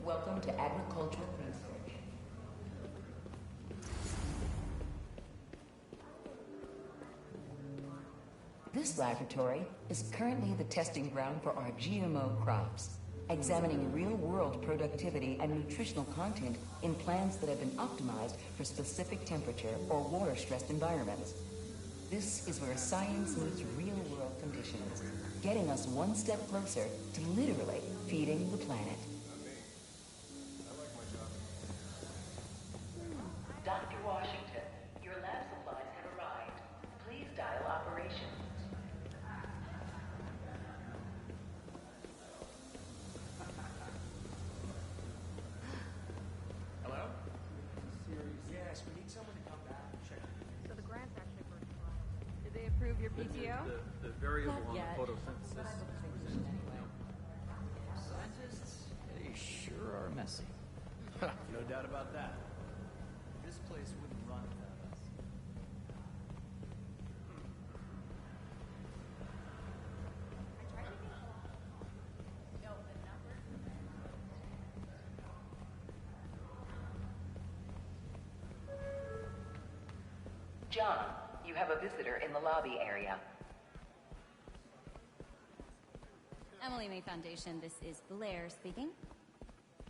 Welcome to agricultural research. This laboratory is currently the testing ground for our GMO crops, examining real-world productivity and nutritional content in plants that have been optimized for specific temperature or water-stressed environments. This is where science meets real-world conditions, getting us one step closer to literally feeding the planet. Dr. Washington, your lab supplies have arrived. Please dial operations. Hello? Yes, we need someone to come back and check. So the grant's actually working well. Did they approve your PTO? The variable Not on yet. the photosynthesis. Scientists, they sure are messy. No doubt about that. This place wouldn't run without us. John, you have a visitor in the lobby area. Emily May Foundation, this is Blair speaking.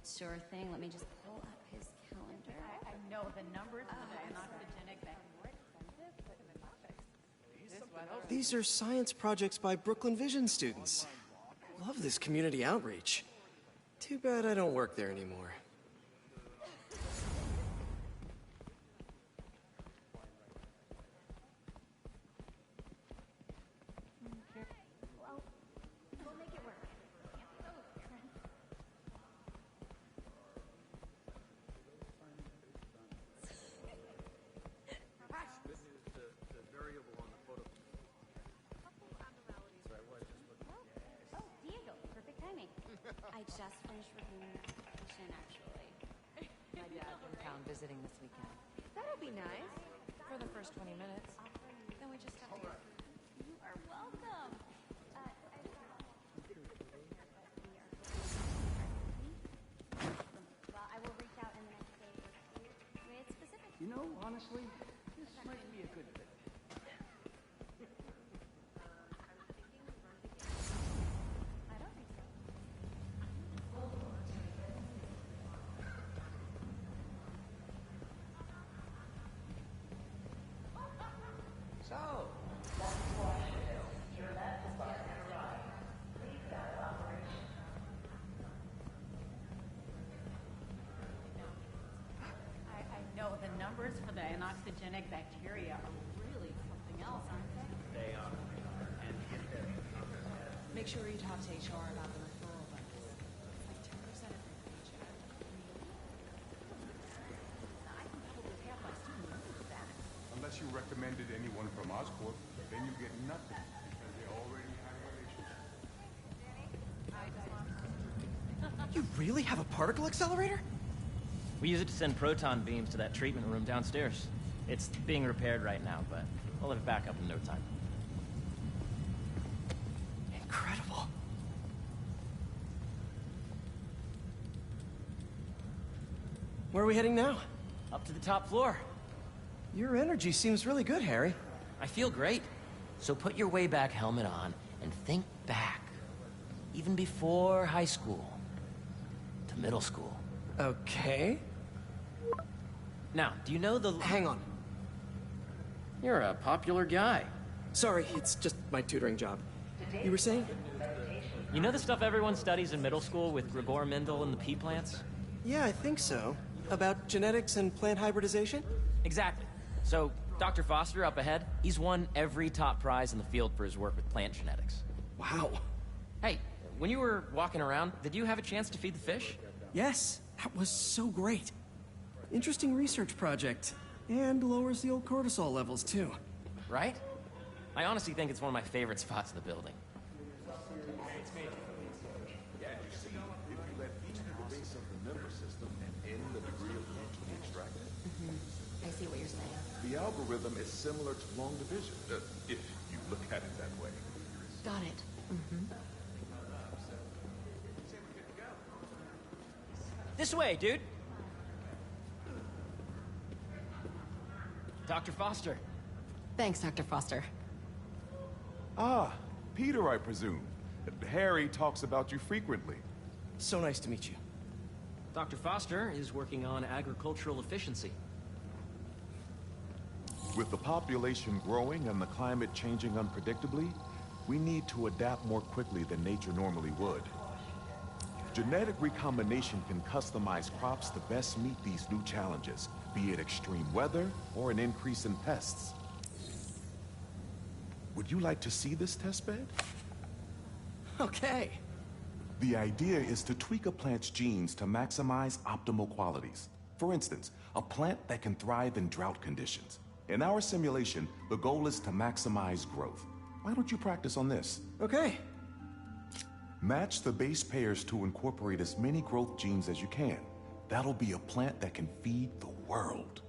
Sure thing, let me just pull up his calendar. I know the numbers for the inoxygenic more expensive, but the These are science projects by Brooklyn Vision students. Love this community outreach. Too bad I don't work there anymore. we'll make it work. This is the variable on the photosynthesis. Sorry, what? Just looking. Oh, Diego, perfect timing. I just finished reviewing your application, actually. My dad's in town visiting this weekend. That'll be nice. For the first 20 minutes. Then we just have to go through. You are welcome. Well, I will reach out in the next day or two with specifics. You know, honestly, this might be a good fit. I don't think so. So, Your lab supplies have arrived. Please dial operations. I know the numbers for the inoxygenic bacteria are really something else, aren't they? They are. And if they're Make sure you talk to HR about the referral bonus. It's like 10% of your paycheck. I can probably have my student loan for that. Unless you recommended anyone from Oscorp, then you get nothing because they already have a relationship. You really have a particle accelerator? we use it to send proton beams to that treatment room downstairs. It's being repaired right now, but we'll have it back up in no time. Incredible. Where are we heading now? Up to the top floor. Your energy seems really good, Harry. I feel great. So put your way back helmet on and think back. Even before high school. To middle school. Okay. Now, do you know the... Hang on. You're a popular guy. Sorry, it's just my tutoring job. You were saying? You know the stuff everyone studies in middle school with Gregor Mendel and the pea plants? Yeah, I think so. About genetics and plant hybridization? Exactly. So, Dr. Foster up ahead, he's won every top prize in the field for his work with plant genetics. Wow. Hey, when you were walking around, did you have a chance to feed the fish? Yes, that was so great. Interesting research project. And lowers the old cortisol levels, too. Right? I honestly think it's one of my favorite spots in the building. Yeah, you see, if you let each the base of the member system and end the degree of function extracted, I see what you're saying. the algorithm is similar to long division, if you look at it that way. Got it. This way, dude. Dr. Foster. Thanks, Dr. Foster. Ah, Peter, I presume. Harry talks about you frequently. So nice to meet you. Dr. Foster is working on agricultural efficiency. With the population growing and the climate changing unpredictably, we need to adapt more quickly than nature normally would. Genetic recombination can customize crops to best meet these new challenges, be it extreme weather or an increase in pests. Would you like to see this testbed? Okay. The idea is to tweak a plant's genes to maximize optimal qualities. For instance, a plant that can thrive in drought conditions. In our simulation, the goal is to maximize growth. Why don't you practice on this? Okay. Match the base pairs to incorporate as many growth genes as you can. That'll be a plant that can feed the world.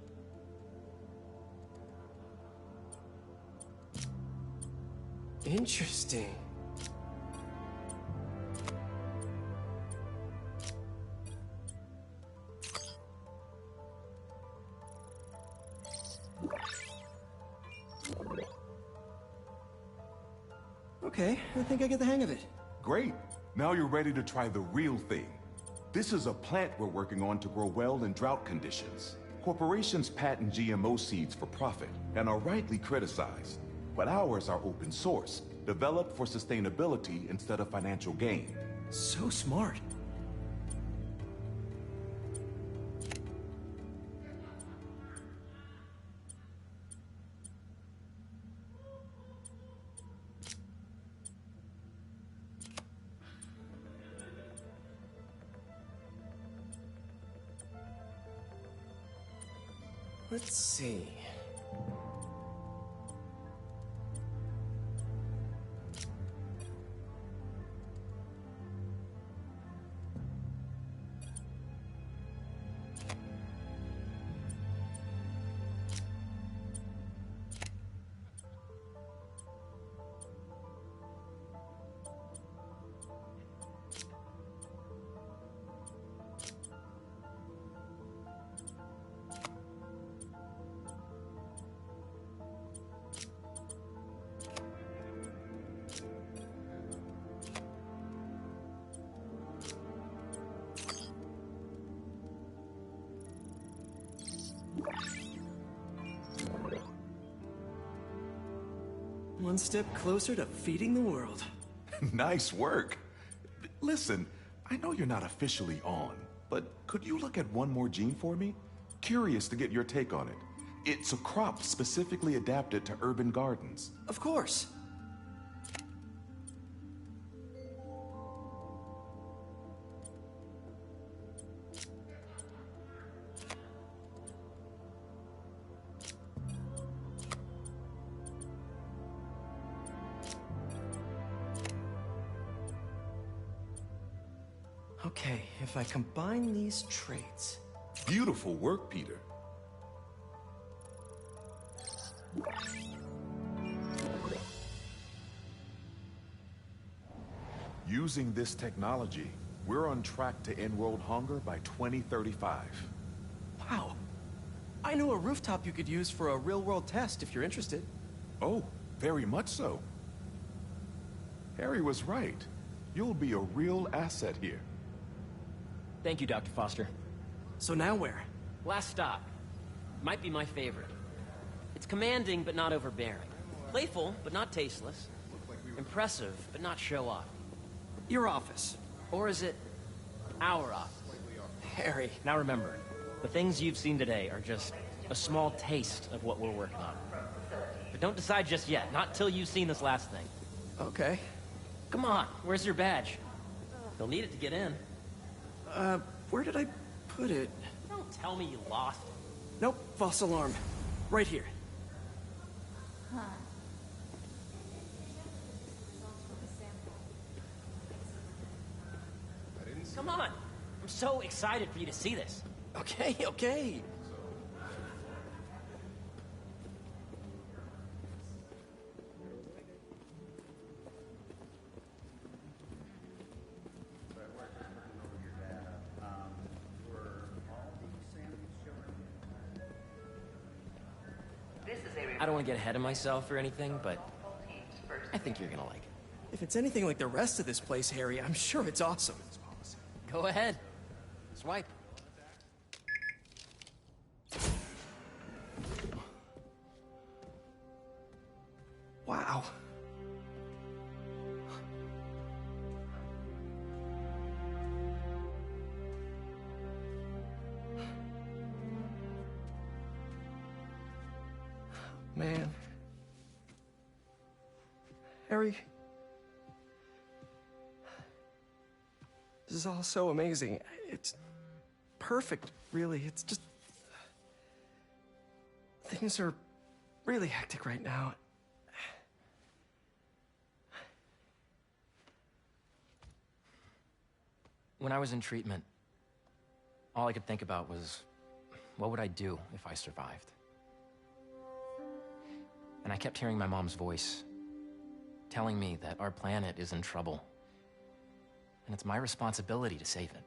Interesting. Okay, I think I get the hang of it. Great. Now you're ready to try the real thing. This is a plant we're working on to grow well in drought conditions. Corporations patent GMO seeds for profit and are rightly criticized. But ours are open source, developed for sustainability instead of financial gain. So smart. Let's see. One step closer to feeding the world. Nice work. Listen, I know you're not officially on, but could you look at one more gene for me? Curious to get your take on it. It's a crop specifically adapted to urban gardens. Of course. Okay, if I combine these traits... Beautiful work, Peter. Using this technology, we're on track to end world hunger by 2035. Wow. I know a rooftop you could use for a real-world test if you're interested. Oh, very much so. Harry was right. You'll be a real asset here. Thank you, Dr. Foster. So now where? Last stop. Might be my favorite. It's commanding, but not overbearing. Playful, but not tasteless. Impressive, but not show-off. Your office. Or is it our office? Harry. Now remember, the things you've seen today are just a small taste of what we're working on. But don't decide just yet, not till you've seen this last thing. Okay. Come on, where's your badge? You'll need it to get in. Where did I put it? Don't tell me you lost it. Nope, false alarm. Right here. Come on, I'm so excited for you to see this. Okay, okay. I don't want to get ahead of myself or anything, but I think you're gonna like it. If it's anything like the rest of this place, Harry, I'm sure it's awesome. Go ahead. Swipe. Wow. Man. Harry. This is all so amazing. It's perfect, really. It's just... Things are really hectic right now. When I was in treatment, all I could think about was, what would I do if I survived? And I kept hearing my mom's voice, telling me that our planet is in trouble, and it's my responsibility to save it.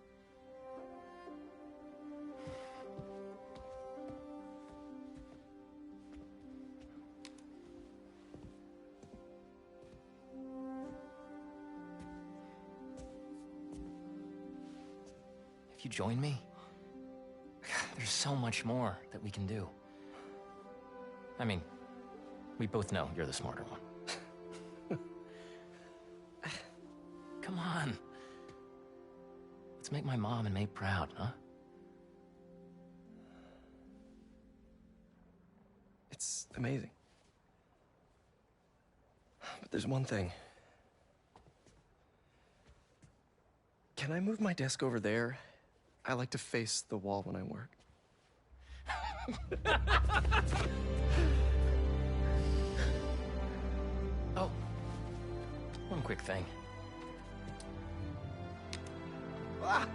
If you join me, there's so much more that we can do. I mean, we both know you're the smarter one. Come on. Let's make my mom and May proud, huh? It's amazing. But there's one thing. Can I move my desk over there? I like to face the wall when I work. Oh, one quick thing. Ah!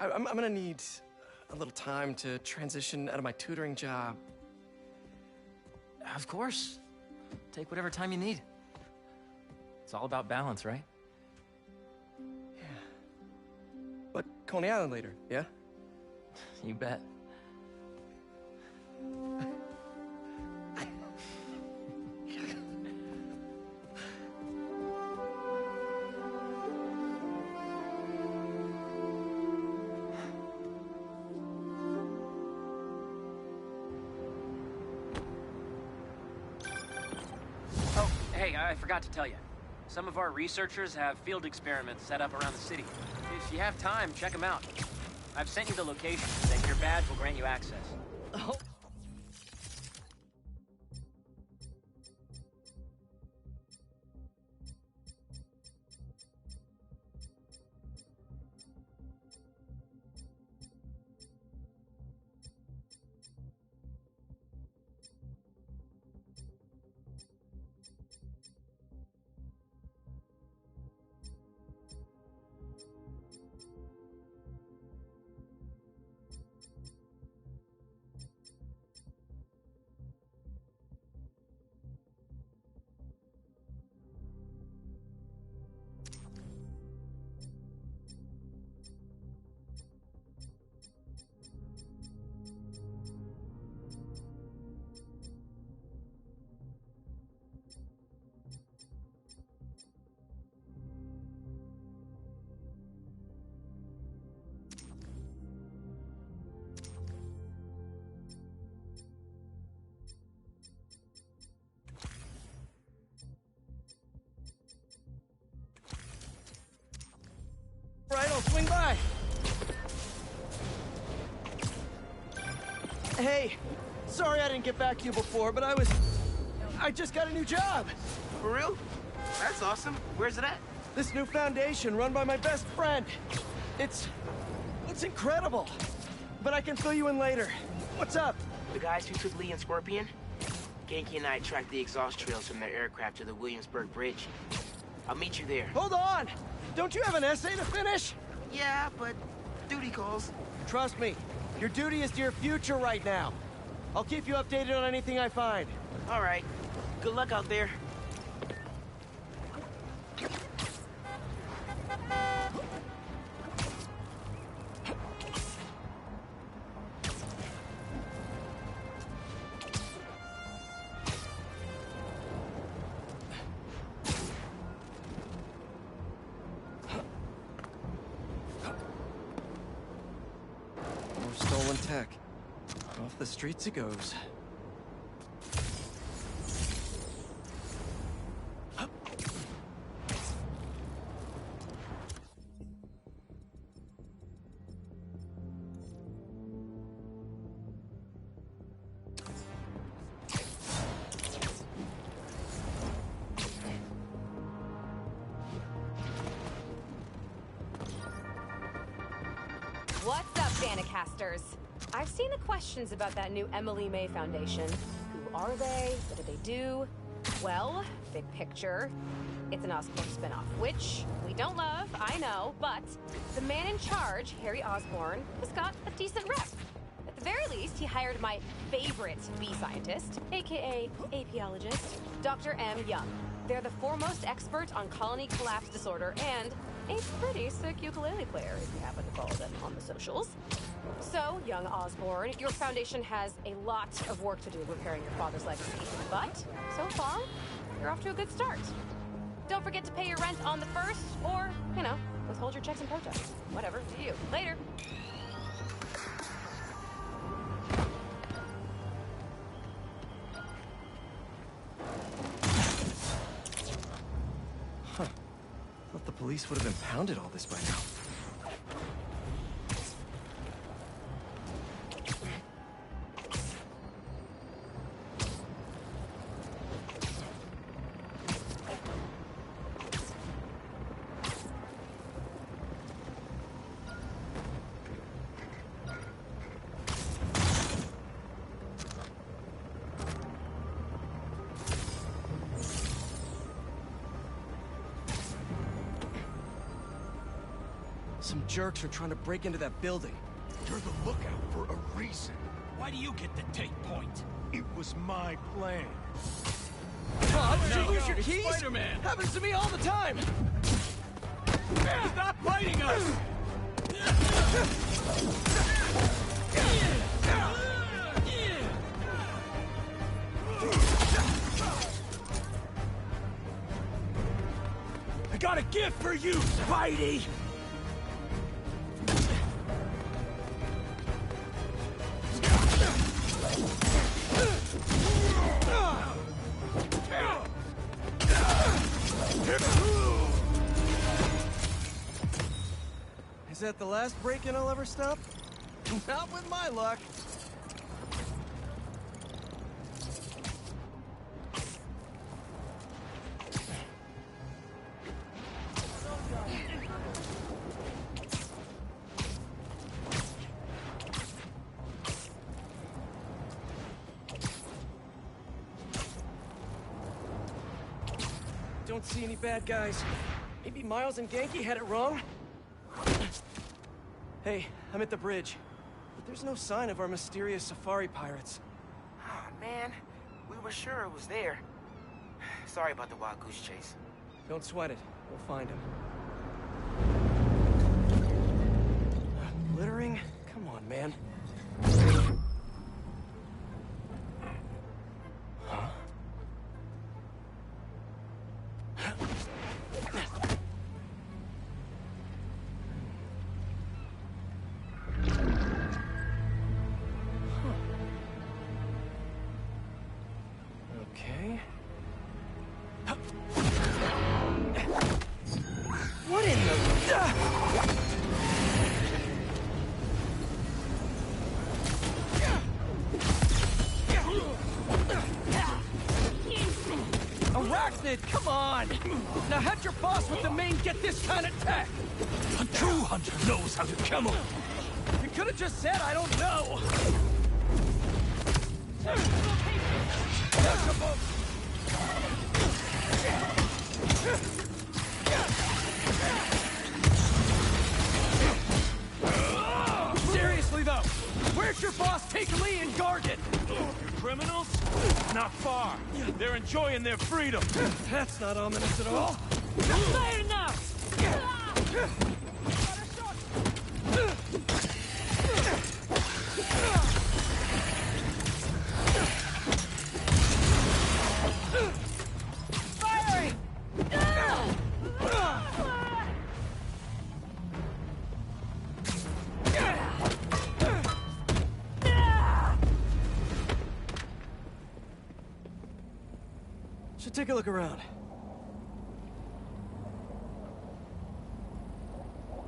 I'm gonna need a little time to transition out of my tutoring job. Of course. Take whatever time you need. It's all about balance, right? Yeah. But Coney Island later, yeah? You bet. Hey, I forgot to tell you. Some of our researchers have field experiments set up around the city. If you have time, check them out. I've sent you the location, and your badge will grant you access. Oh. Right, I'll swing by. Hey, sorry I didn't get back to you before, but I just got a new job. For real? That's awesome. Where's it at? This new foundation run by my best friend. It's incredible. But I can fill you in later. What's up? The guys who took Lee and Scorpion? Genki and I tracked the exhaust trails from their aircraft to the Williamsburg Bridge. I'll meet you there. Hold on! Don't you have an essay to finish? Yeah, but duty calls. Trust me, your duty is to your future right now. I'll keep you updated on anything I find. All right. Good luck out there. one tech. Off the streets it goes. What's up, Danicasters? I've seen the questions about that new Emily May Foundation. Who are they? What do they do? Well, big picture, it's an Osborn spinoff, which we don't love, I know, but the man in charge, Harry Osborn, has got a decent rep. At the very least, he hired my favorite bee scientist, aka apiologist, Dr. M. Young. They're the foremost expert on colony collapse disorder and a pretty sick ukulele player, if you happen to follow them on the socials. So, young Osborn, your foundation has a lot of work to do repairing your father's legacy. But, so far, you're off to a good start. Don't forget to pay your rent on the 1st, or, you know, withhold your checks and protests. Whatever, do you. Later. Thought the police would have impounded all this by now. Some jerks are trying to break into that building. You're the lookout for a reason. Why do you get to take point? It was my plan. Did you lose your It's keys? Spiderman! Happens to me all the time! Stop fighting us! I got a gift for you, Spidey! Is that the last break-in I'll ever stop? Not with my luck. Don't see any bad guys. Maybe Miles and Genki had it wrong? Hey, I'm at the bridge. But there's no sign of our mysterious safari pirates. Oh, man. We were sure it was there. Sorry about the wild goose chase. Don't sweat it. We'll find him. Littering? Come on, man. Huh? Okay. What in the... Arachnid, come on! Now have your boss with the main get this kind of tech! A true hunter knows how to kill him! You could have just said I don't know! Seriously though, where's your boss take Lee and Gargan? Criminals? Not far. They're enjoying their freedom. That's not ominous at all. Fire now! Firing! should take a look around.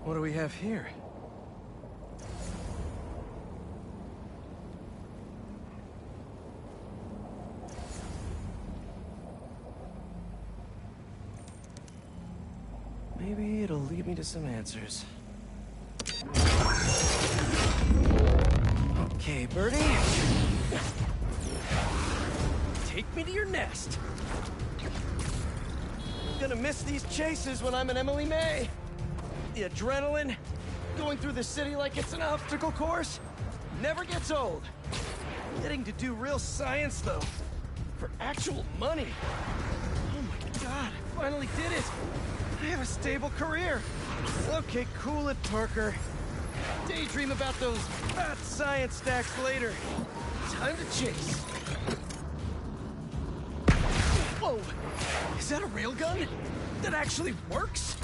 What do we have here? Maybe it'll lead me to some answers. Okay, Birdie. Take me to your nest. Gonna miss these chases when I'm an Emily May. The adrenaline, going through the city like it's an obstacle course, never gets old. Getting to do real science, though, for actual money. Oh my god, I finally did it. I have a stable career. Okay, cool it, Parker. Daydream about those fat science stacks later. Time to chase. Whoa! Is that a railgun? That actually works?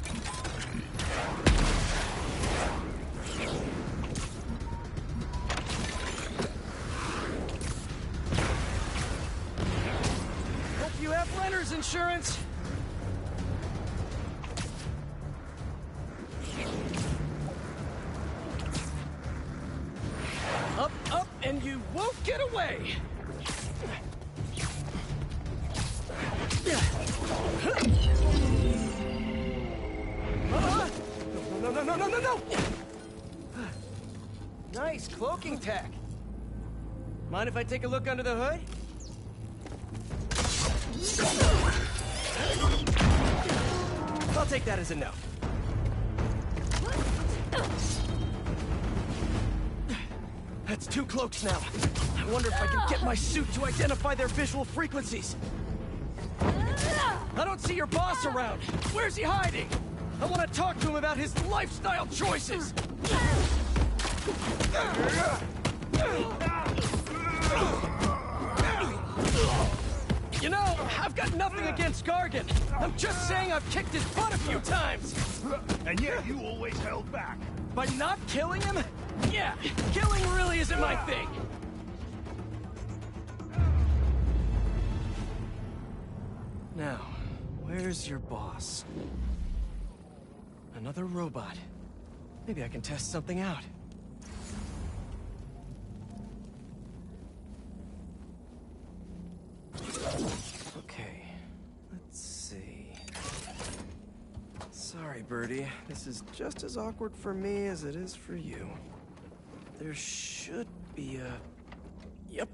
Hope you have renter's insurance. Up, up, and you won't get away! No! Nice cloaking tech. Mind if I take a look under the hood? I'll take that as a no. That's 2 cloaks now. I wonder if I can get my suit to identify their visual frequencies. I don't see your boss around. Where's he hiding? I want to talk to him about his lifestyle choices. You know, I've got nothing against Gargan. I'm just saying I've kicked his butt a few times. And yet you always held back. By not killing him? Yeah, killing really isn't my thing. Now, where's your boss? Another robot. Maybe I can test something out. Okay, let's see. Sorry, Birdie. This is just as awkward for me as it is for you. There should be a... Yep.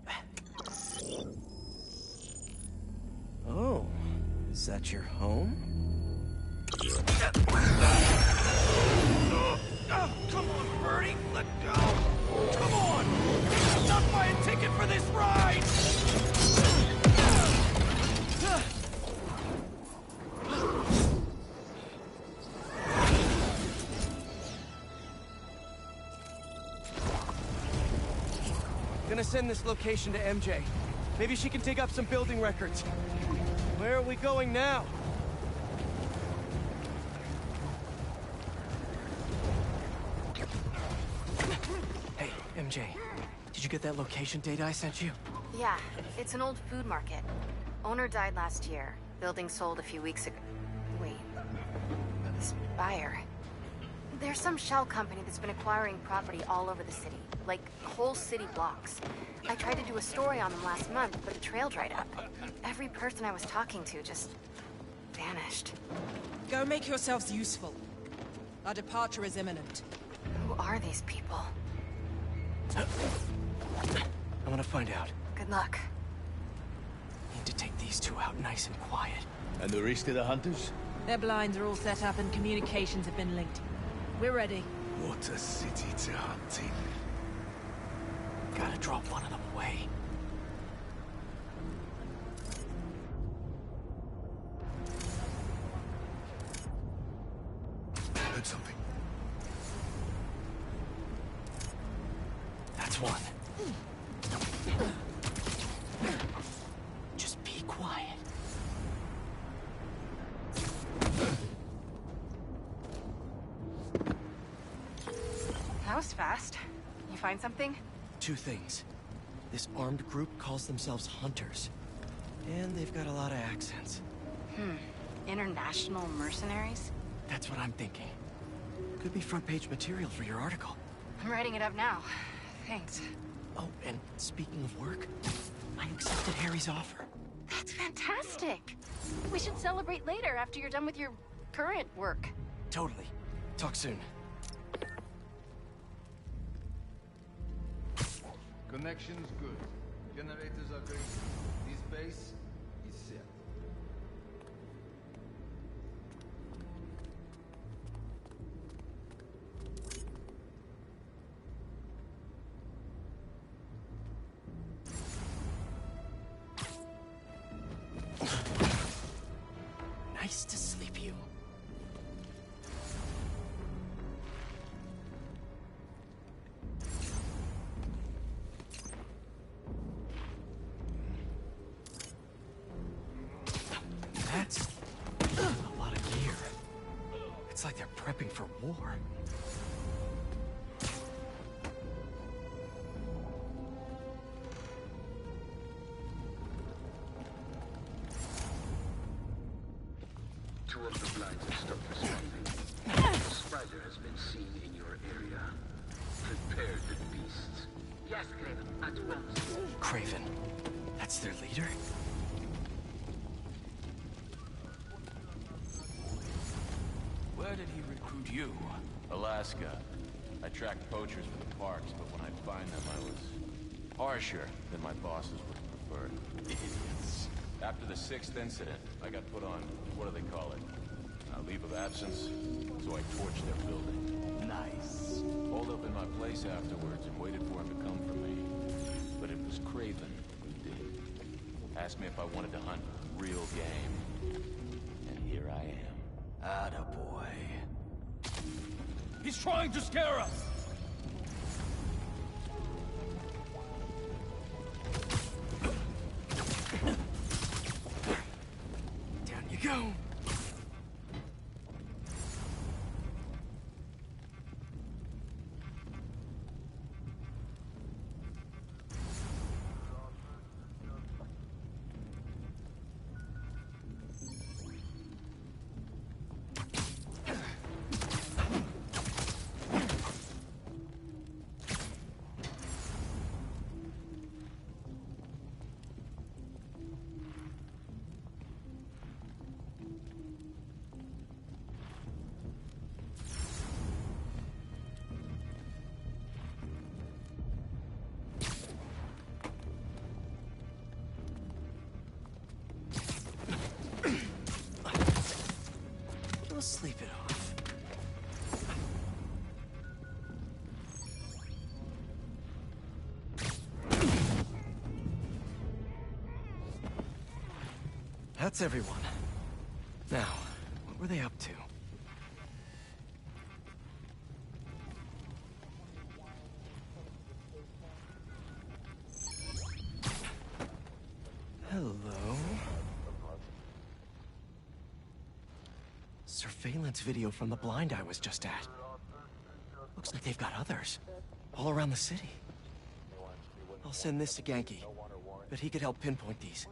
Oh, is that your home? Oh, come on, Birdie! Let go! Come on! Not buy a ticket for this ride! Gonna send this location to MJ. Maybe she can dig up some building records. Where are we going now? Hey, MJ. Did you get that location data I sent you? Yeah, it's an old food market. Owner died last year. Building sold a few weeks ago. Wait. This buyer. There's some shell company that's been acquiring property all over the city. Like, whole city blocks. I tried to do a story on them last month, but the trail dried up. Every person I was talking to just... vanished. Go make yourselves useful. Our departure is imminent. Who are these people? I'm gonna find out. Good luck. Need to take these 2 out nice and quiet. And the rest of the hunters? Their blinds are all set up and communications have been linked. We're ready. What a city to hunt in. Gotta drop one of them away. Heard something. That's one. Just be quiet. That was fast. You find something? 2 things. This armed group calls themselves Hunters. And they've got a lot of accents. International mercenaries? That's what I'm thinking. Could be front-page material for your article. I'm writing it up now. Thanks. Oh, and speaking of work, I accepted Harry's offer. That's fantastic. We should celebrate later after you're done with your current work. Totally. Talk soon. Connection's good. Generators are green. This base is set. Nice to sleep you. That's a lot of gear. It's like they're prepping for war. Two of the blinds have stopped responding. A spider has been seen in your area. Prepare the beasts. Yes, Craven, at once. Craven. That's their leader? Where did he recruit you? Alaska. I tracked poachers for the parks, but when I'd find them, I was harsher than my bosses would prefer. Idiots. After the 6th incident, I got put on, what do they call it? A leave of absence, so I torched their building. Nice. Holed up in my place afterwards and waited for him to come for me. But it was Craven who did. Asked me if I wanted to hunt real game. And here I am. Attaboy. He's trying to scare us! Down you go. We'll sleep it off. That's everyone. Now, what were they up to? Hello? Surveillance video from the blind I was just at. Looks like they've got others. All around the city. I'll send this to Genki. But he could help pinpoint these.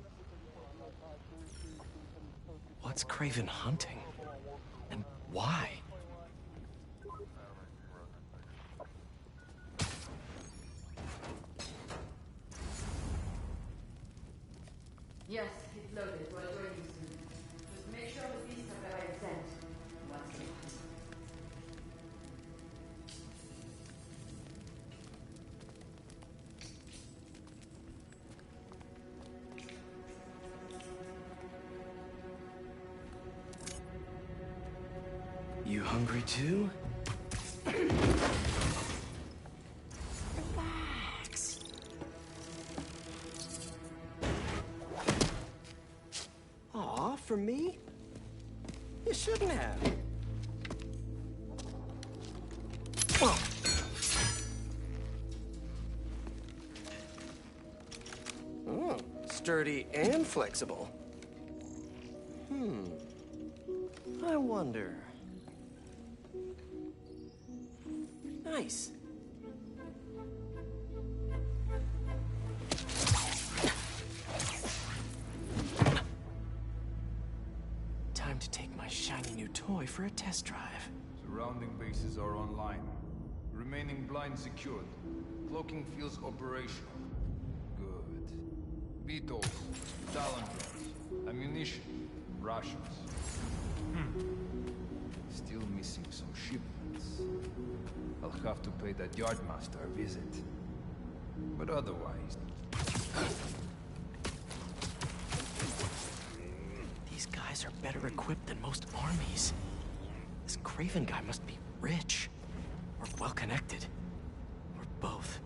What's Craven hunting? And why? Yes, it's loaded. We'll join you soon. Just make sure the beasts have the right scent. Once again. You hungry too? Relax. Aw, for me? You shouldn't have. Oh, sturdy and flexible. I wonder. Nice. for a test drive. Surrounding bases are online. Remaining blind secured. Cloaking fields operational. Good. Beetles, Talon drones, ammunition, rations. Still missing some shipments. I'll have to pay that yardmaster a visit. But otherwise... These guys are better equipped than most armies. This Craven guy must be rich. Or well-connected. Or both.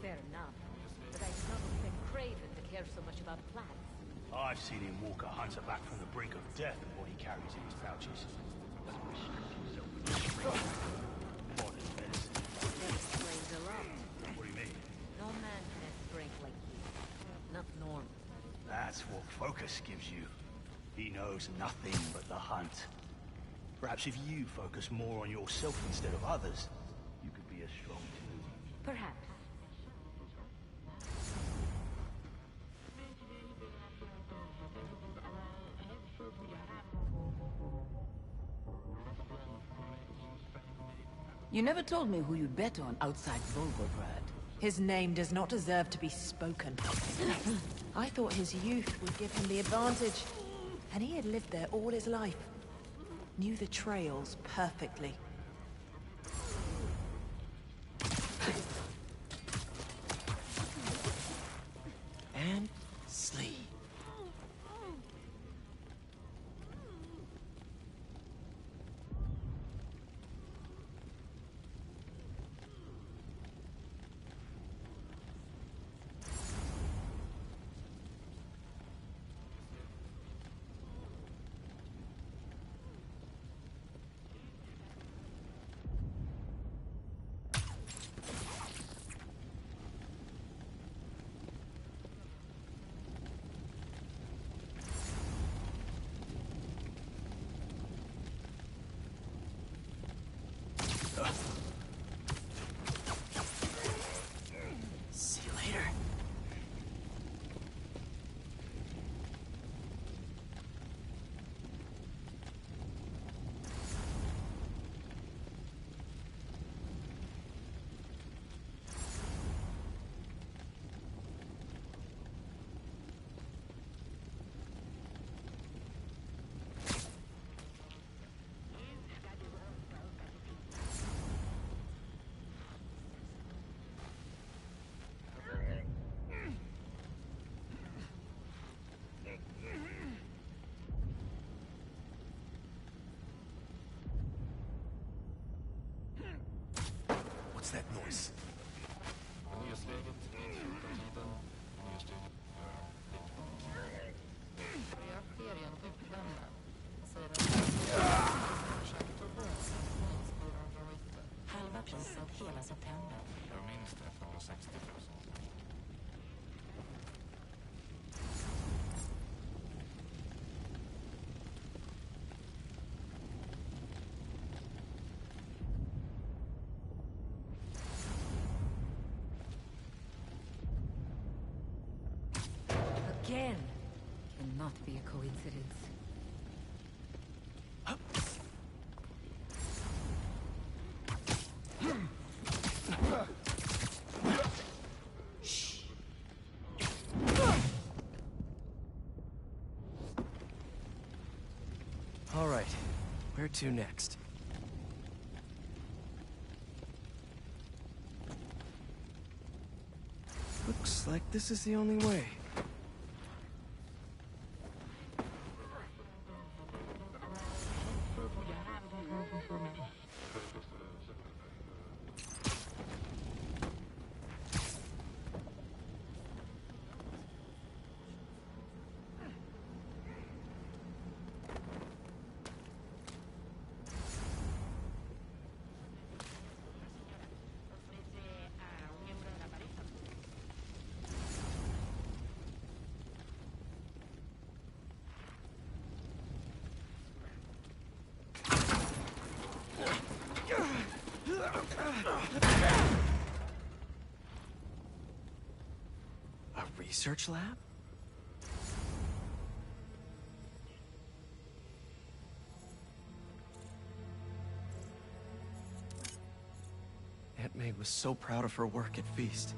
Fair enough. But I don't expect Craven to care so much about plans. I've seen him walk a hunter back from the brink of death with what he carries in his pouches. Doesn't restrict himself with modern medicine. That explains a lot. What do you mean? No man can have strength like you. Not normal. That's what focus gives you. He knows nothing but the hunt. Perhaps if you focus more on yourself instead of others, you could be as strong too. Perhaps. You never told me who you'd bet on outside Volgograd. His name does not deserve to be spoken. I thought his youth would give him the advantage. And he had lived there all his life. Knew the trails perfectly. And Slee. See you later. What's that noise? Halva priset hela september. Jag minns det för 160 000. Again. Cannot be a coincidence. All right, where to next? Looks like this is the only way. A research lab? Aunt May was so proud of her work at Feast.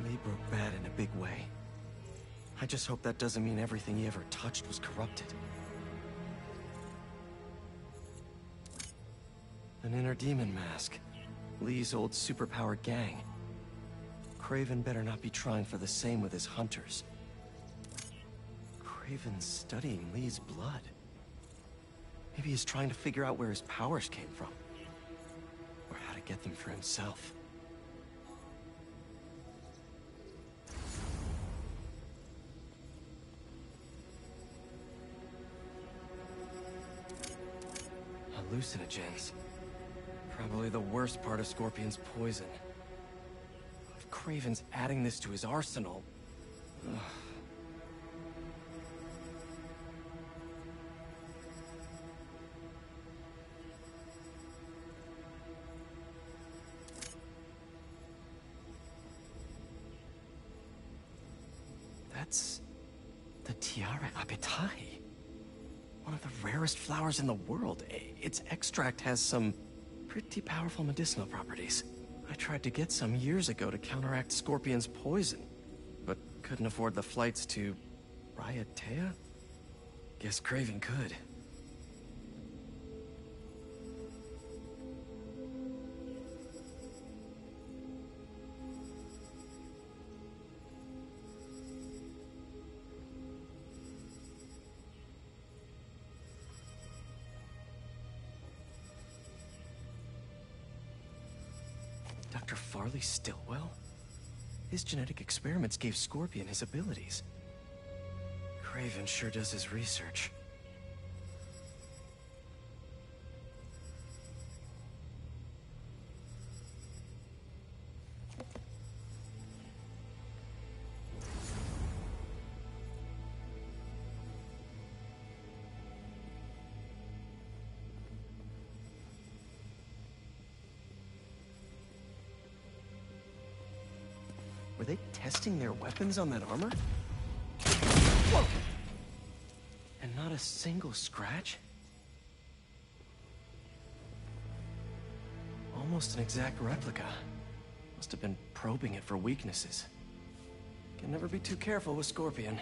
May broke bad in a big way. I just hope that doesn't mean everything he ever touched was corrupted. An inner demon mask. Lee's old superpowered gang. Craven better not be trying for the same with his hunters. Craven's studying Lee's blood. Maybe he's trying to figure out where his powers came from. Or how to get them for himself. Hallucinogens. Probably the worst part of Scorpion's poison. If Craven's adding this to his arsenal... Ugh. That's... the Tiara Apitai. One of the rarest flowers in the world. Its extract has some pretty powerful medicinal properties. I tried to get some years ago to counteract Scorpion's poison, but couldn't afford the flights to Raiatea? Guess Craven could. Dr. Farley Stillwell? His genetic experiments gave Scorpion his abilities. Craven sure does his research. Were they testing their weapons on that armor? Whoa! And not a single scratch? Almost an exact replica. Must have been probing it for weaknesses. Can never be too careful with Scorpion.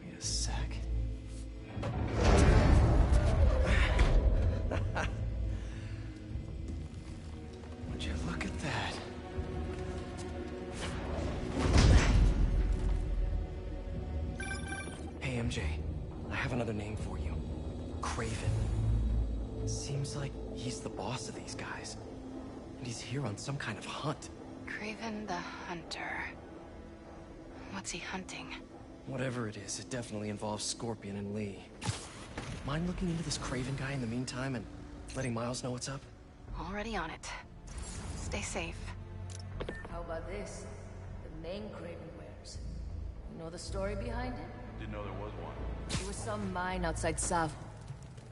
Wait a sec. Would you look at that? Hey, MJ. I have another name for you. Craven. Seems like he's the boss of these guys. And he's here on some kind of hunt. Craven the Hunter. What's he hunting? Whatever it is, it definitely involves Scorpion and Lee. Mind looking into this Craven guy in the meantime and letting Miles know what's up? Already on it. Stay safe. How about this? The main Craven wears. You know the story behind it? Didn't know there was one. There was some mine outside Savo.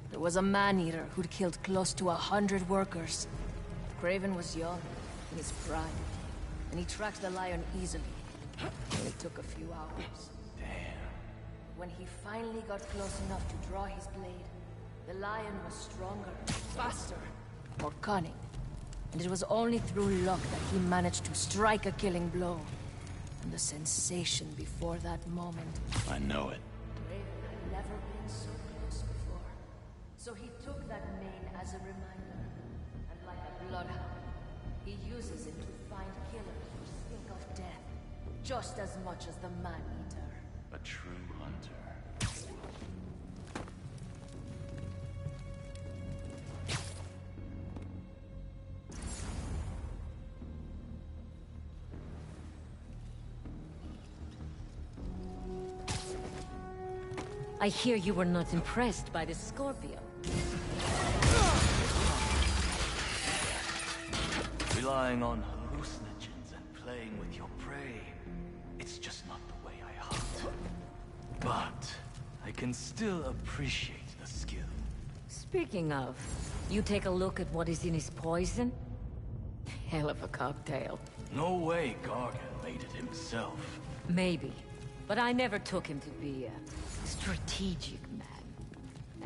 There was a man-eater who'd killed close to 100 workers. Craven was young, in his prime, and he tracked the lion easily. It took a few hours. Damn. When he finally got close enough to draw his blade, the lion was stronger, faster, more cunning. And it was only through luck that he managed to strike a killing blow. And the sensation before that moment. I know it. Craven had never been so close before. So he took that mane as a reminder. And like a bloodhound, he uses it to find killers who stink of death. Just as much as the man-eater. A true hunter. I hear you were not impressed by the Scorpio. Relying on hallucinogens and playing with your prey. It's just not the way I hunt. But I can still appreciate the skill. Speaking of, You take a look at what is in his poison? Hell of a cocktail. No way Gargan made it himself. Maybe. But I never took him to be a strategic man.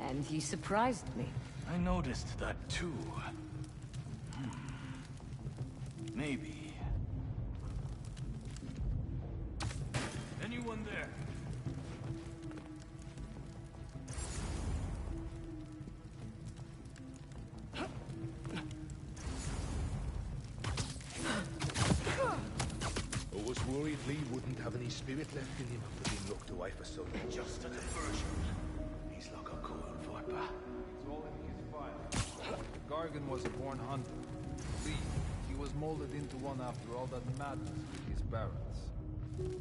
And he surprised me. I noticed that too. Maybe. Anyone there? I was worried Lee wouldn't have any spirit left in him after being locked away for so long. Just a diversion. He's like a cool viper. It's all in his file. Gargan was a born hunter. Lee, he was molded into one after all that madness with his parents.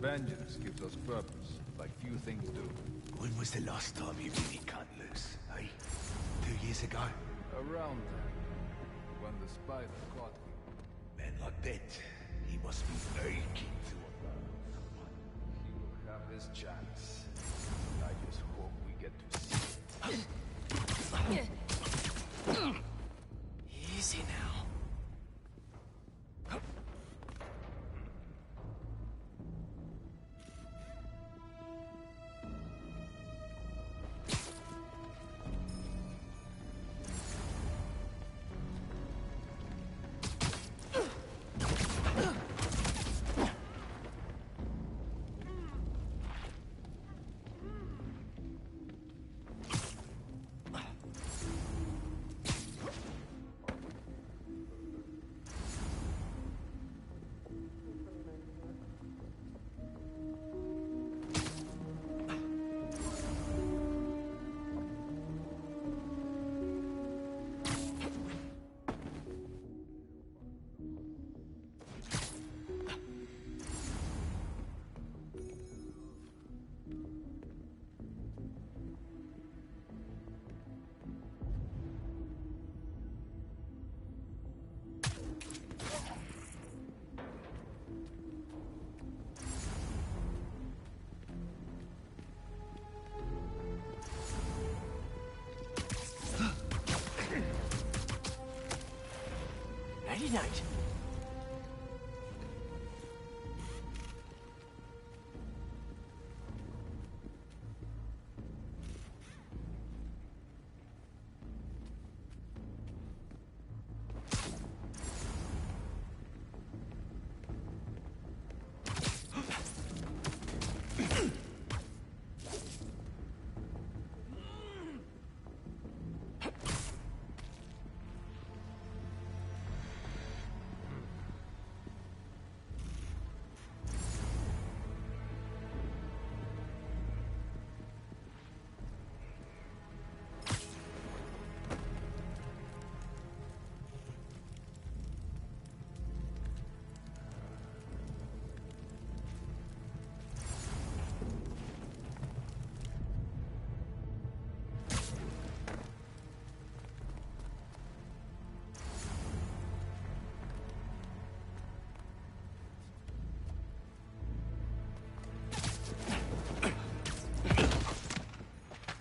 Vengeance gives us purpose, like few things do. When was the last time you really cut loose, eh? 2 years ago? Around then, when the spider caught me. Man, I bet he must be very keen to unravel. He will have his chance. I just hope we get to see it. Easy now. Night.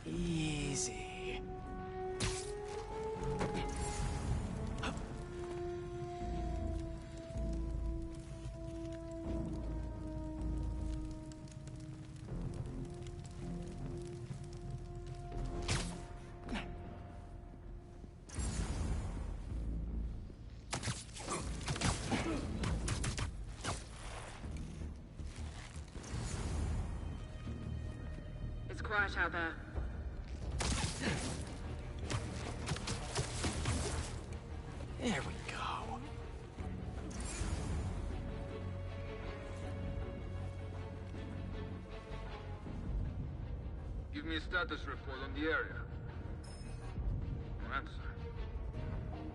Easy. It's quiet out there. There we go. Give me a status report on the area. No answer.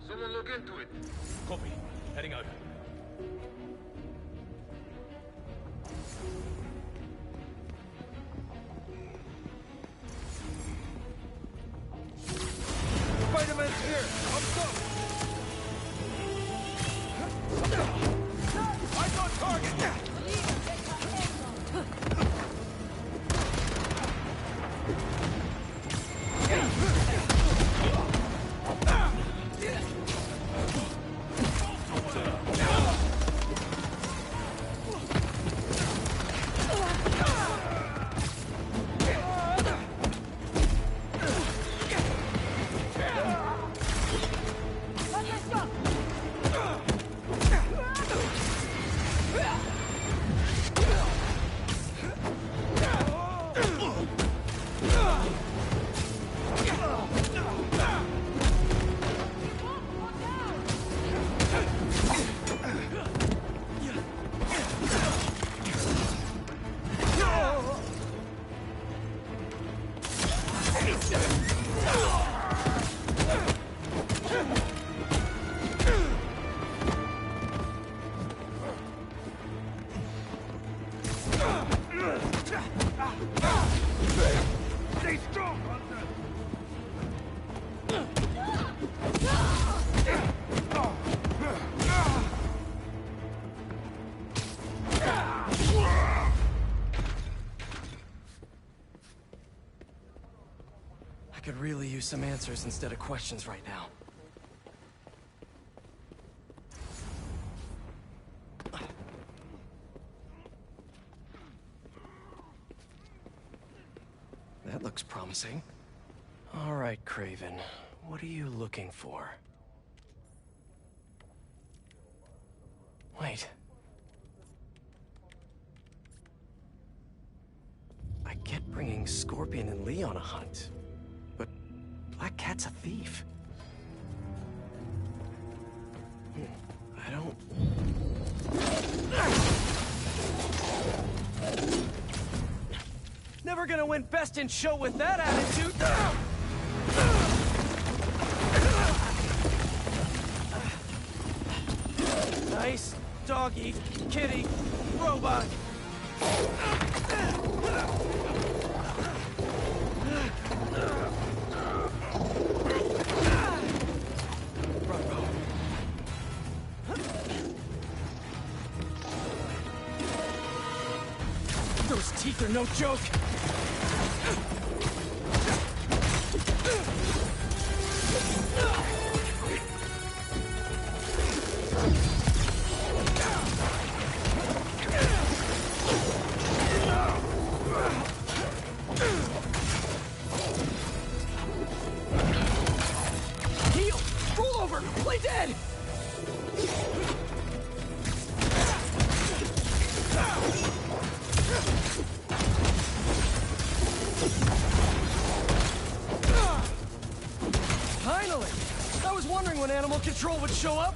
Someone look into it. Copy. Heading out. Spiderman's here! Up up! I'm on target! Stay strong, Hunter! I could really use some answers instead of questions right now. That looks promising. All right, Craven. What are you looking for? Wait. I get bringing Scorpion and Lee on a hunt, but Black Cat's a thief. I don't... Never gonna win Best in Show with that attitude! Nice doggy, kitty, robot. Those teeth are no joke. Heal! Roll over! Play dead! Finally! I was wondering when Animal Control would show up.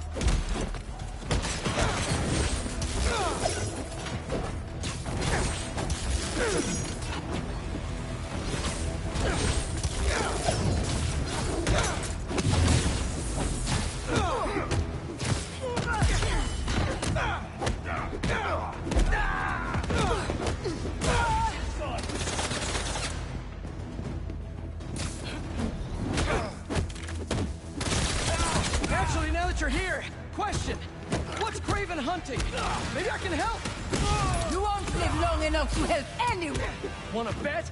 Actually, now that you're here, question. What's Craven hunting? Maybe I can help. You won't live long enough to help anyone. Wanna bet?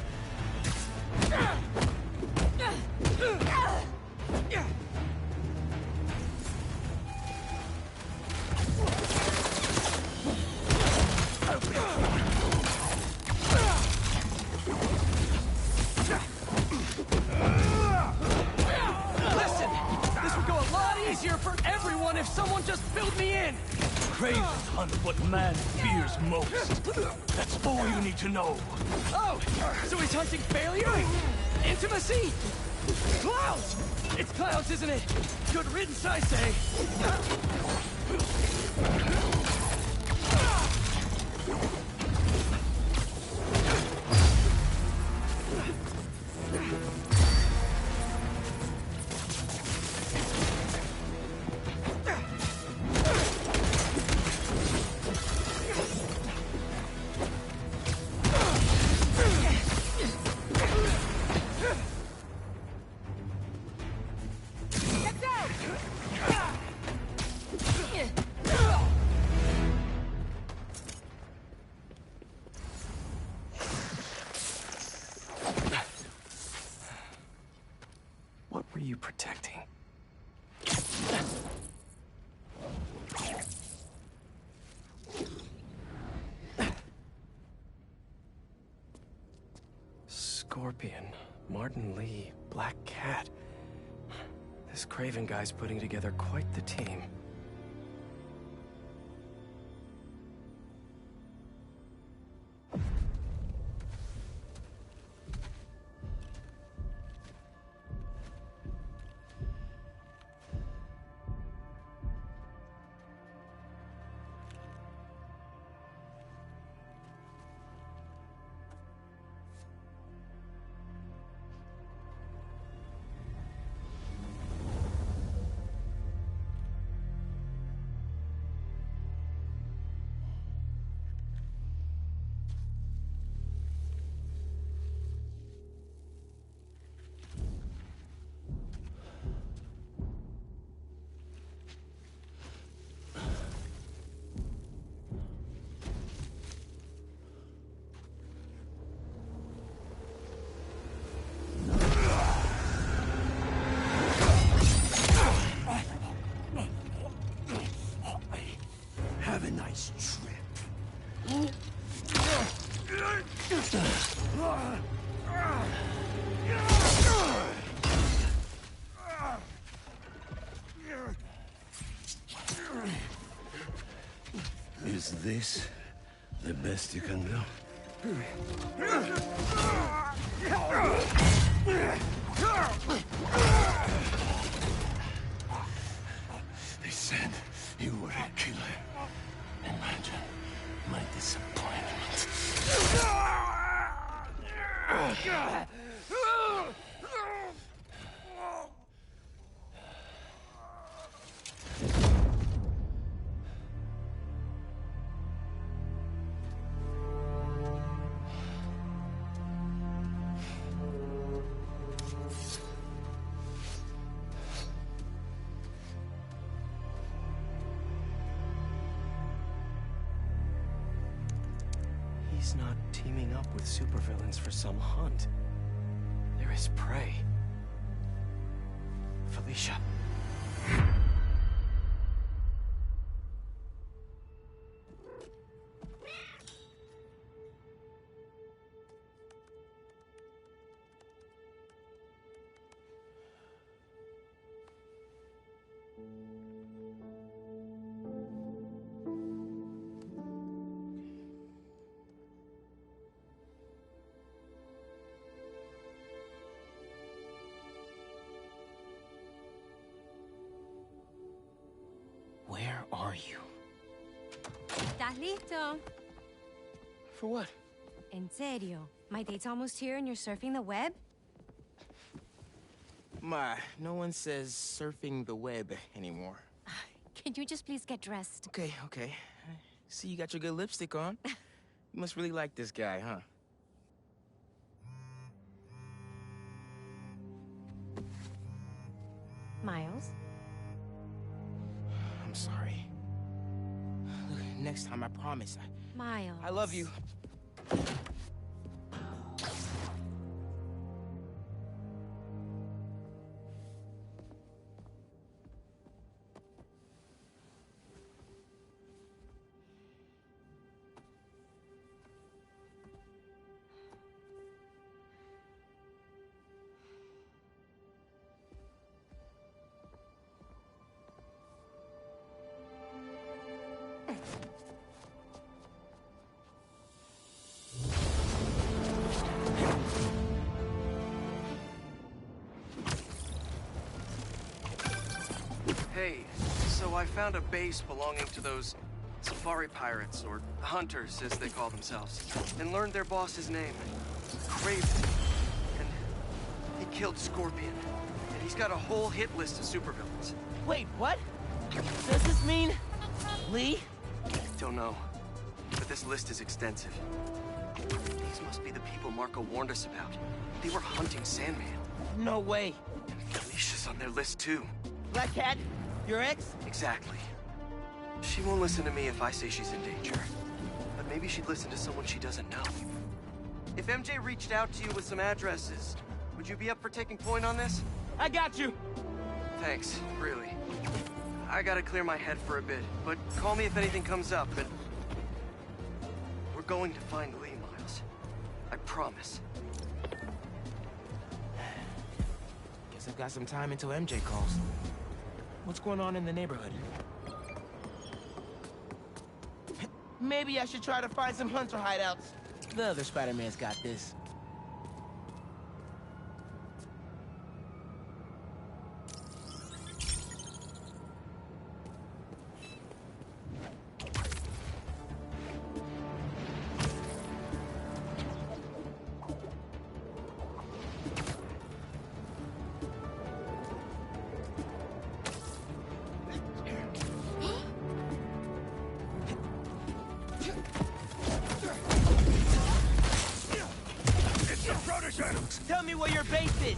Listen, this would go a lot easier for everyone if someone just filled me in. Cravens hunt what man fears most. That's all you need to know. Oh, so he's hunting failure? Intimacy? Clowns! It's clowns, isn't it? Good riddance, I say. What were you protecting? Scorpion, Martin Lee, Black Cat. This Craven guy's putting together quite the team. Is this the best you can do? They said you were a killer. Imagine my disappointment. He's not teaming up with supervillains for some hunt. There is prey. Felicia. Where are you? ¿Estás listo? For what? En serio? My date's almost here and you're surfing the web? Ma, no one says surfing the web anymore. Can you just please get dressed? Okay, okay. See, you got your good lipstick on. You must really like this guy, huh? Miles? I'm sorry. Look, next time, I promise. Miles. I love you. Hey, so I found a base belonging to those safari pirates, or hunters, as they call themselves, and learned their boss's name, Craven. And he killed Scorpion. And he's got a whole hit list of supervillains. Wait, what? Does this mean Lee? Don't know, but this list is extensive. These must be the people Marco warned us about. They were hunting Sandman. No way. And Felicia's on their list, too. Black Cat? Your ex? Exactly. She won't listen to me if I say she's in danger. But maybe she'd listen to someone she doesn't know. If MJ reached out to you with some addresses, would you be up for taking point on this? I got you! Thanks, really. I gotta clear my head for a bit, but call me if anything comes up, and... We're going to find Lee, Miles. I promise. Guess I've got some time until MJ calls. What's going on in the neighborhood? Maybe I should try to find some hunter hideouts. The other Spider-Man's got this. Tell me where your base is!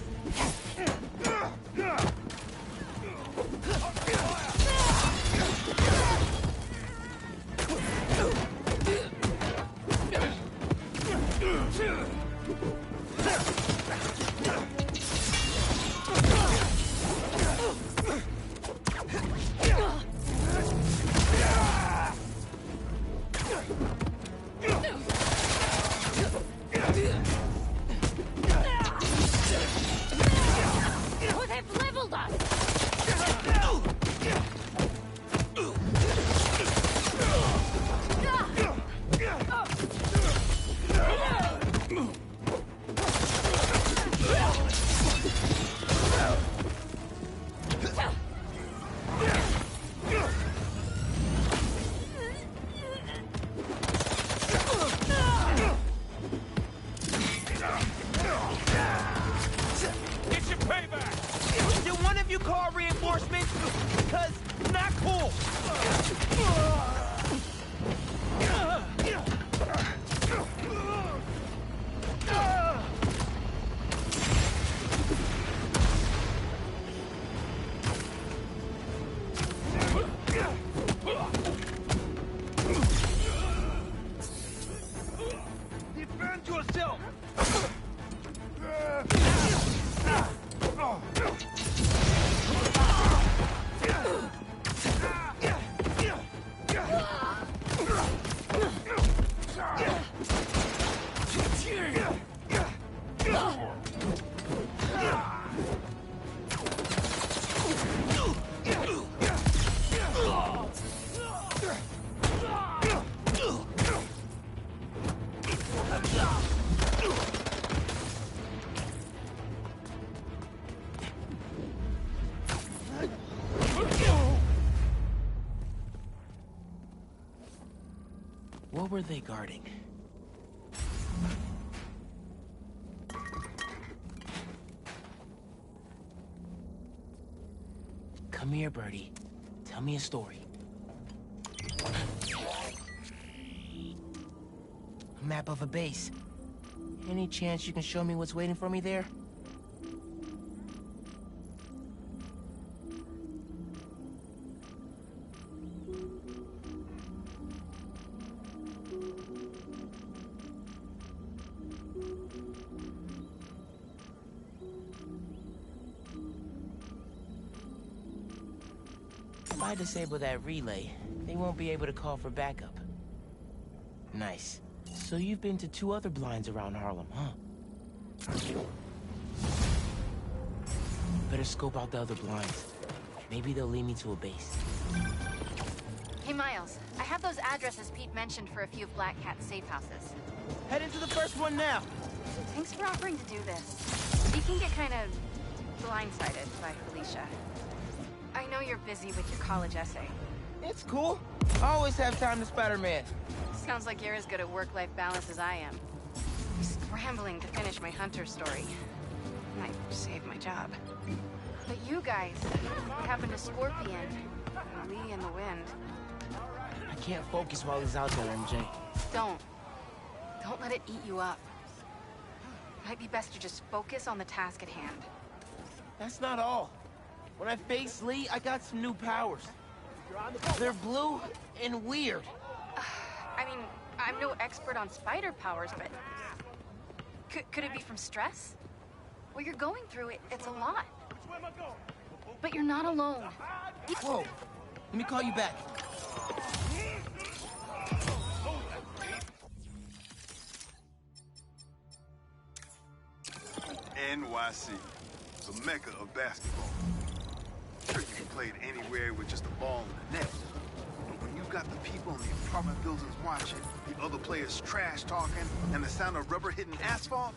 were they guarding? Come here, Birdie. Tell me a story. A map of a base. Any chance you can show me what's waiting for me there? If I disable that relay, they won't be able to call for backup. Nice. So you've been to 2 other blinds around Harlem, huh? Better scope out the other blinds. Maybe they'll lead me to a base. Hey, Miles. I have those addresses Pete mentioned for a few of Black Cat's safe houses. Head into the first one now. Thanks for offering to do this. You can get kind of blindsided by Felicia. I know you're busy with your college essay. It's cool. I always have time to Spider-Man. Sounds like you're as good at work-life balance as I am. I'm scrambling to finish my Hunter story. Might save my job. But you guys, what happened to Scorpion? Lee in the wind. I can't focus while he's out there, MJ. Don't. Don't let it eat you up. Might be best to just focus on the task at hand. That's not all. When I faced Lee, I got some new powers. They're blue and weird. I mean, I'm no expert on spider powers, but... Could it be from stress? What you're going through, it's a lot. But you're not alone. Whoa. Let me call you back. NYC, the mecca of basketball. Sure, you can play it anywhere with just a ball and a net. But when you've got the people in the apartment buildings watching, the other players trash talking, and the sound of rubber hitting asphalt,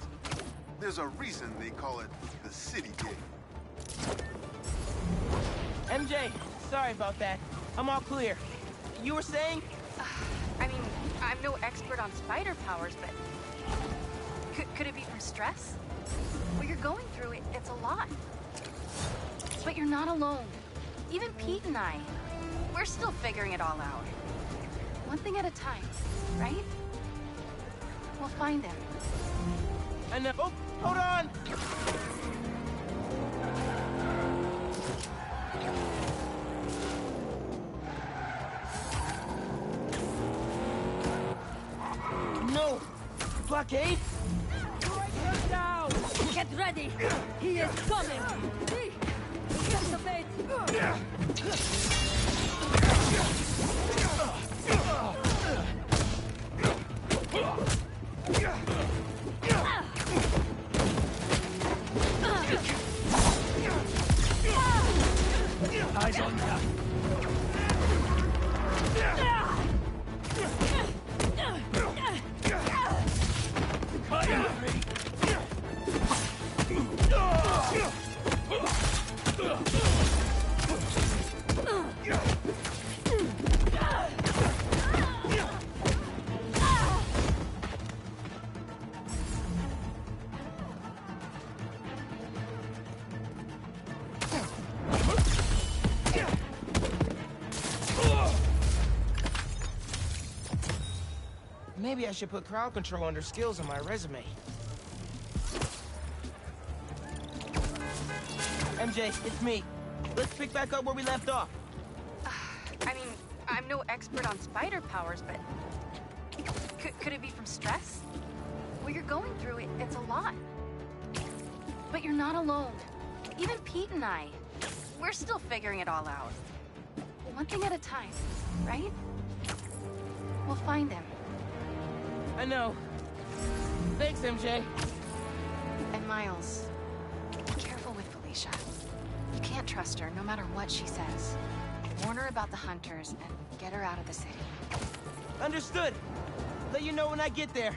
there's a reason they call it the city gig. MJ, sorry about that. I'm all clear. You were saying? I mean, I'm no expert on spider powers, but... Could it be from stress? What you're going through, it's a lot. But you're not alone. Even Pete and I, we're still figuring it all out. One thing at a time, right? We'll find him. I know. Oh, hold on! No! Blockade? Down! Get ready! He is coming! Anticipate! Eyes on that. Maybe I should put crowd control under skills on my resume. MJ, it's me. Let's pick back up where we left off. I mean, I'm no expert on spider powers, but... Could it be from stress? What you're going through, it's a lot. But you're not alone. Even Pete and I, we're still figuring it all out. One thing at a time, right? We'll find him. I know. Thanks, MJ. And Miles, be careful with Felicia. You can't trust her, no matter what she says. Warn her about the hunters and get her out of the city. Understood. Let you know when I get there.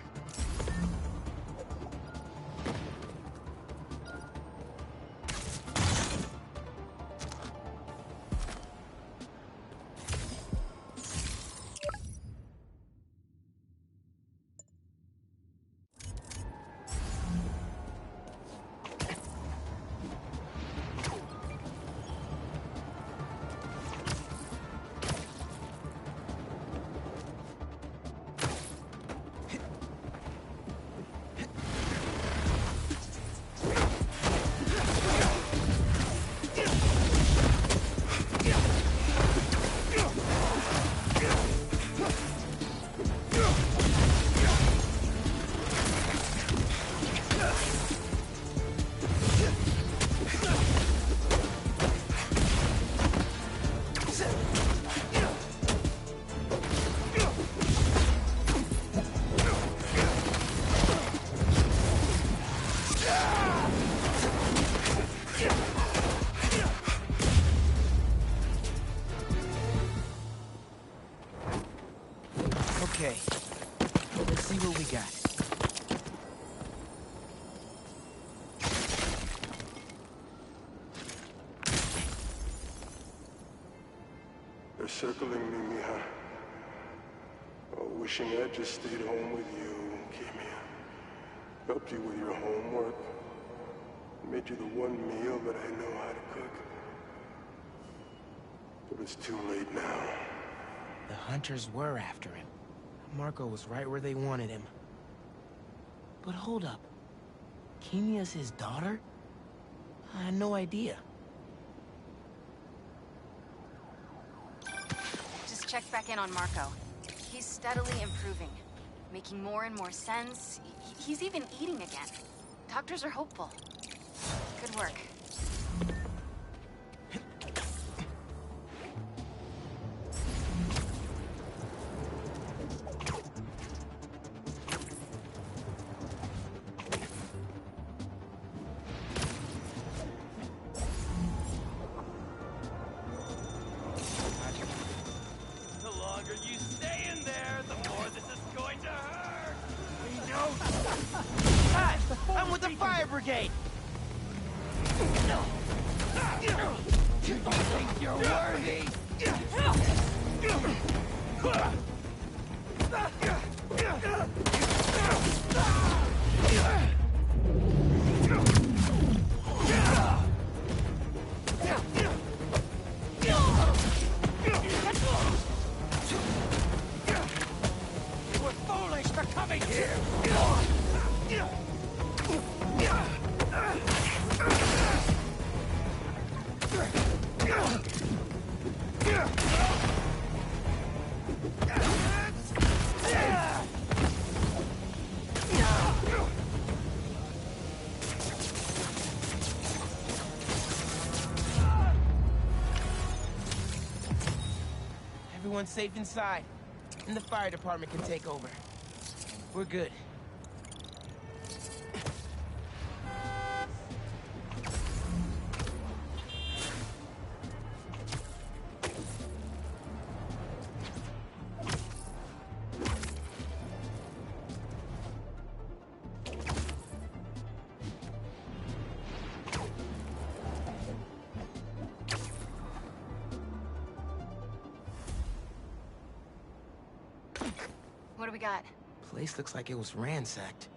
circling me, mija. Oh, wishing I'd just stayed home with you, Kimia. Helped you with your homework. Made you the one meal that I know how to cook. But it's too late now. The hunters were after him. Marco was right where they wanted him. But hold up. Kimia's his daughter? I had no idea. Just checked back in on Marco. He's steadily improving, making more and more sense. He's even eating again. Doctors are hopeful. Good work. The longer you stay in there, the more this is going to hurt! We know! Hi! I'm with the fire brigade! You think you're worthy? We're foolish for coming here! Everyone's safe inside, and the fire department can take over. We're good. What do we got? Place looks like it was ransacked.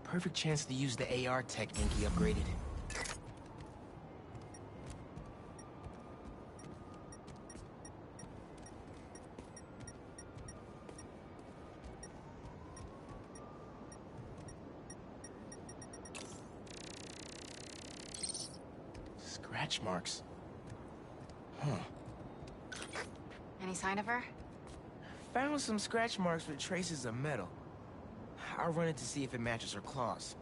Perfect chance to use the AR tech Dinky upgraded. Scratch marks. Huh. Any sign of her? Found some scratch marks with traces of metal. I'll run it to see if it matches her claws.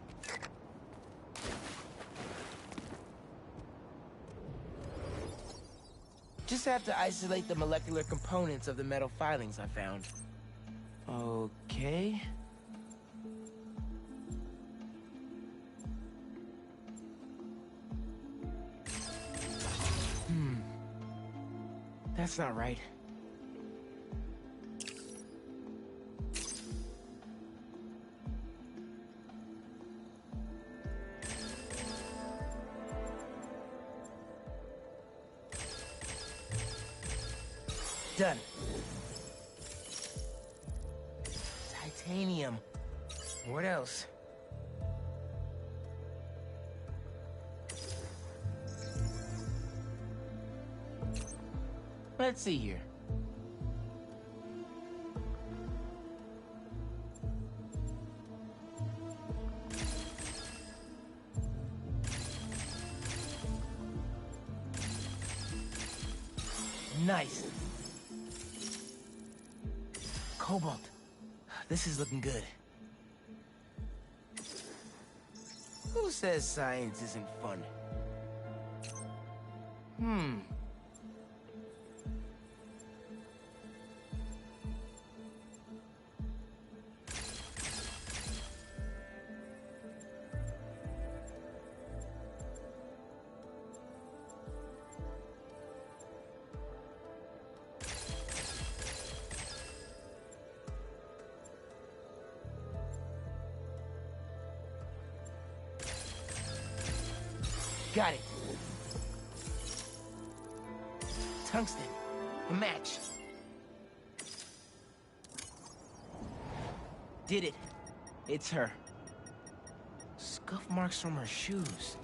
Just have to isolate the molecular components of the metal filings I found. Okay. That's not right. Done. Titanium. What else? Let's see here. Nice. Cobalt. This is looking good. Who says science isn't fun? Got it. Tungsten. A match. Did it. It's her. Scuff marks from her shoes.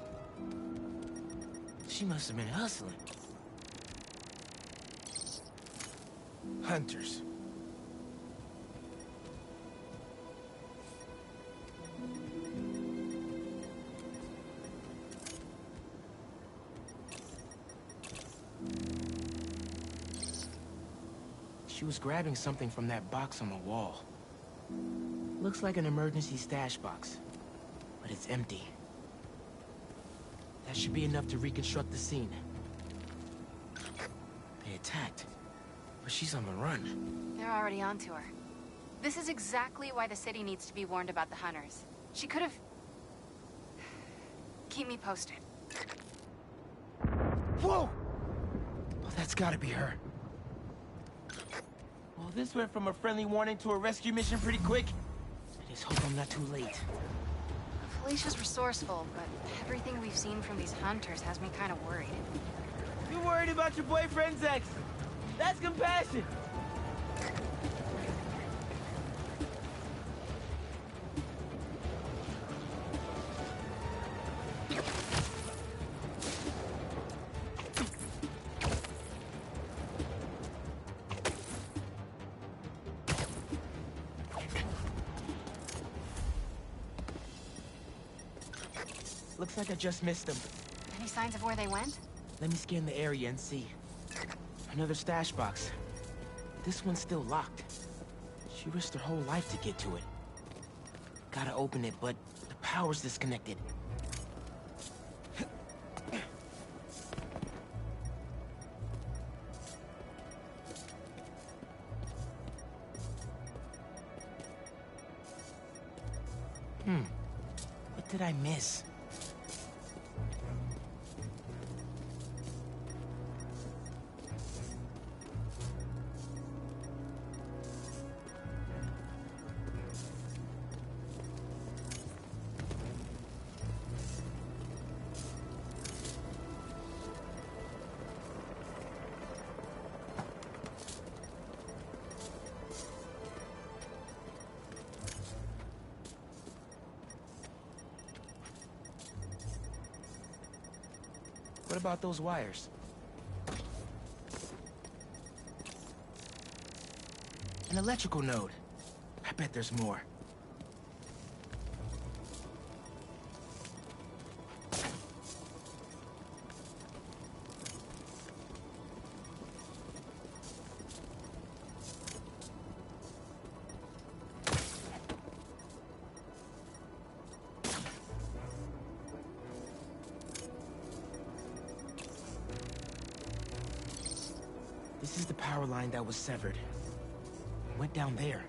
She must have been hustling. Hunters. She was grabbing something from that box on the wall. Looks like an emergency stash box, but it's empty. That should be enough to reconstruct the scene. They attacked, but she's on the run. They're already onto her. This is exactly why the city needs to be warned about the hunters. She could have... Keep me posted. Whoa! Oh, that's gotta be her. Well, this went from a friendly warning to a rescue mission pretty quick. I just hope I'm not too late. Felicia's resourceful, but everything we've seen from these hunters has me kind of worried. You're worried about your boyfriend's ex. That's compassion. Looks like I just missed them. Any signs of where they went? Let me scan the area and see. Another stash box. This one's still locked. She risked her whole life to get to it. Gotta open it, but the power's disconnected. What did I miss? What about those wires? An electrical node. I bet there's more. This is the power line that was severed. It went down there.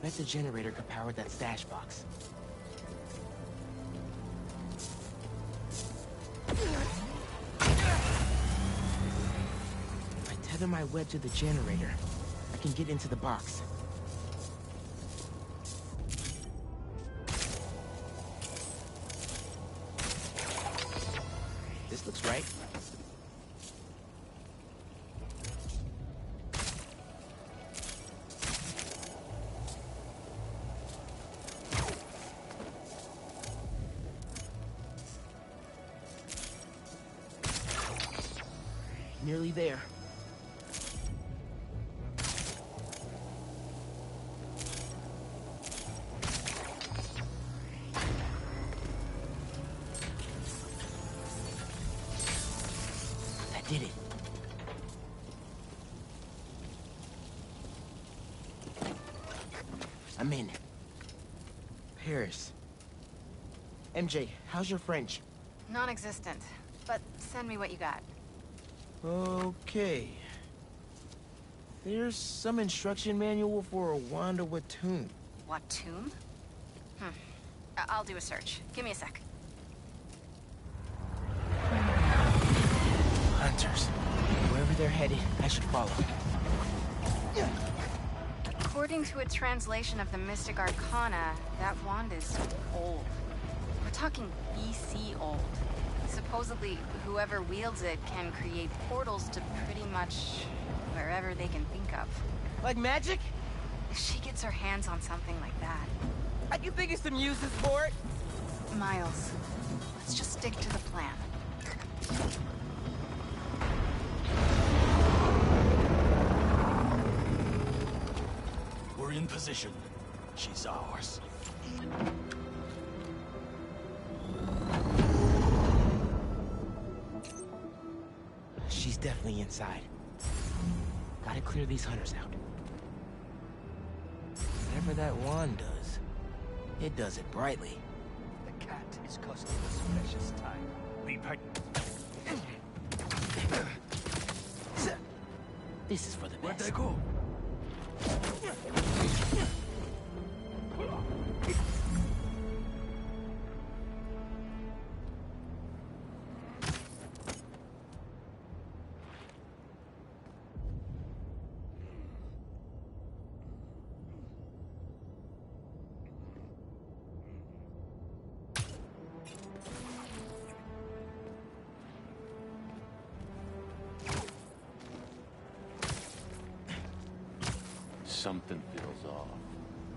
Bet the generator could power that stash box. If I tether my web to the generator, I can get into the box. This looks right. Nearly there. That did it. I'm in. Paris. MJ, how's your French? Non-existent, but send me what you got. Okay. There's some instruction manual for a Wanda Watoon. Watoon? I'll do a search. Give me a sec. Hunters. Wherever they're headed, I should follow. According to a translation of the Mystic Arcana, that wand is old. We're talking BC old. Supposedly, whoever wields it can create portals to pretty much wherever they can think of. Like magic? If she gets her hands on something like that... I can think of some uses for it. Miles, let's just stick to the plan. We're in position. She's ours. She's definitely inside. Gotta clear these hunters out. Whatever that wand does, it does it brightly. The cat is costing us precious time. Be patient. This is for the best. Where'd they go? Something feels off.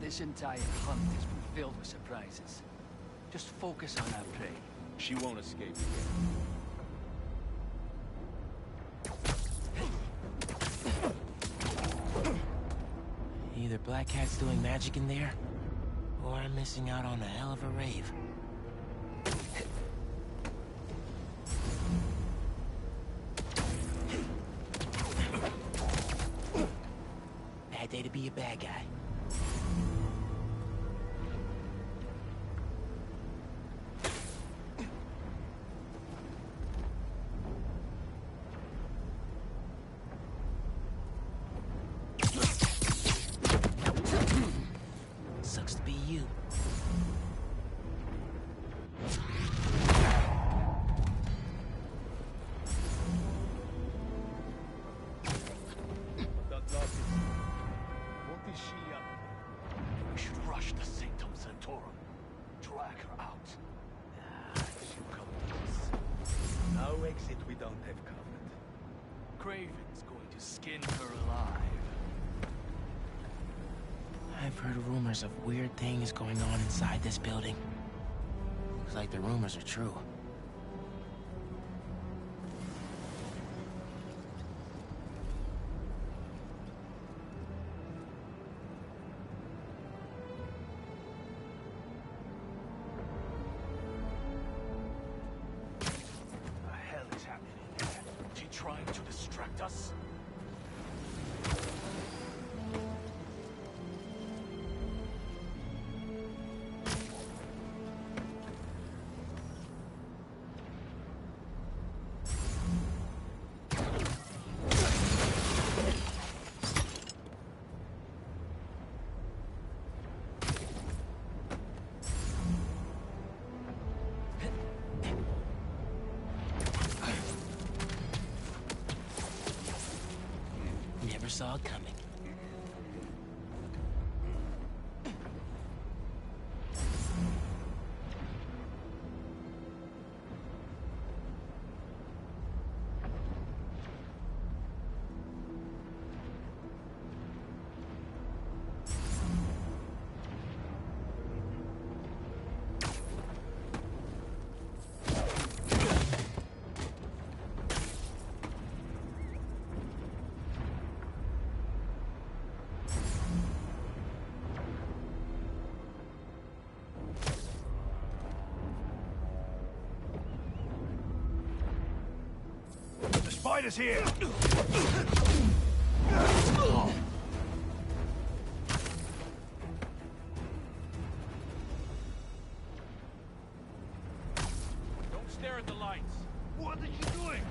This entire hunt has been filled with surprises. Just focus on our prey. She won't escape again. Either Black Cat's doing magic in there, or I'm missing out on a hell of a rave. Bad day to be a bad guy. Sucks to be you. What is she up? We should rush the Sanctum Sanctorum. Drag her out. She'll come to us. No exit we don't have covered. Craven's going to skin her alive. I've heard rumors of weird things going on inside this building. Looks like the rumors are true. The hell is happening here? Is he trying to distract us? Never saw it coming. The spider's here! Don't stare at the lights. What are you doing?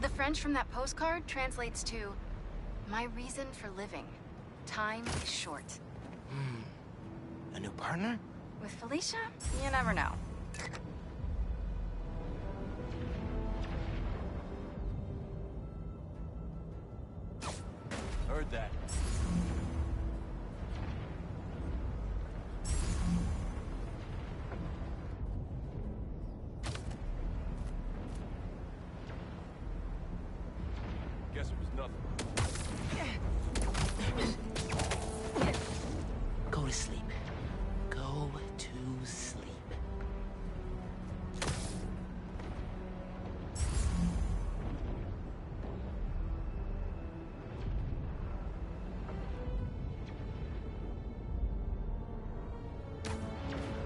The French from that postcard translates to, "My reason for living. Time is short." A new partner? With Felicia, you never know. Heard that. Go to sleep. Go to sleep.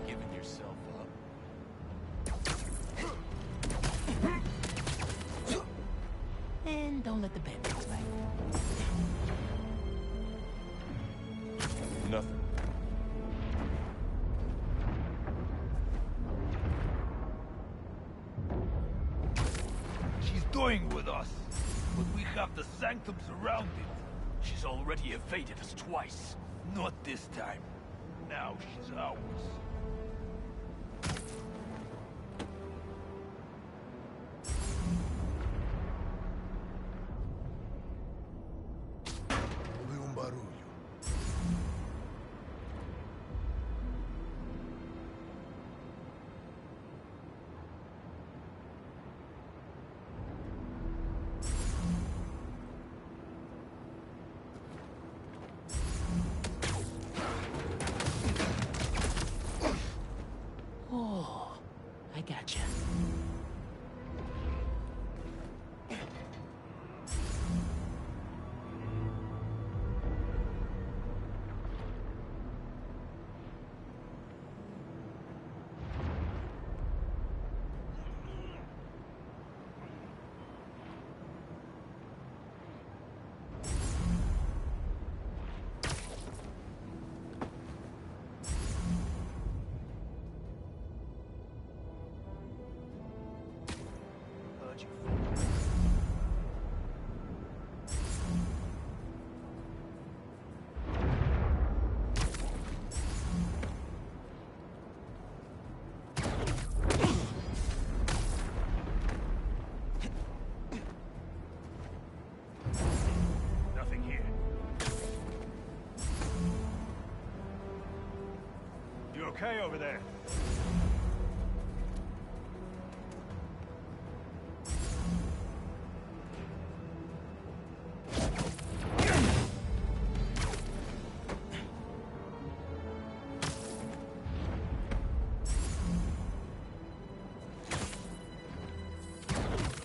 Giving yourself up. And don't let the bed bounce back. Nothing. She's toying with us, but we have the sanctum surrounded. She's already evaded us twice. Not this time. Now she's ours. Ouvi barulho. Oh, I gotcha. Nothing here. You okay over there?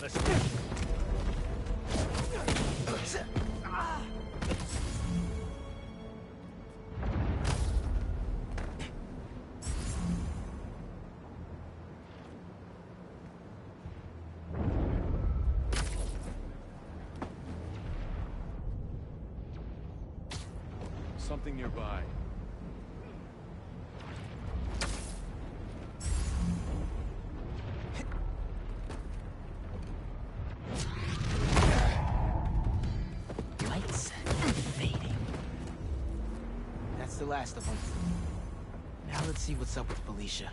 Let's go. Something nearby. Lights fading. That's the last of them. Now let's see what's up with Felicia.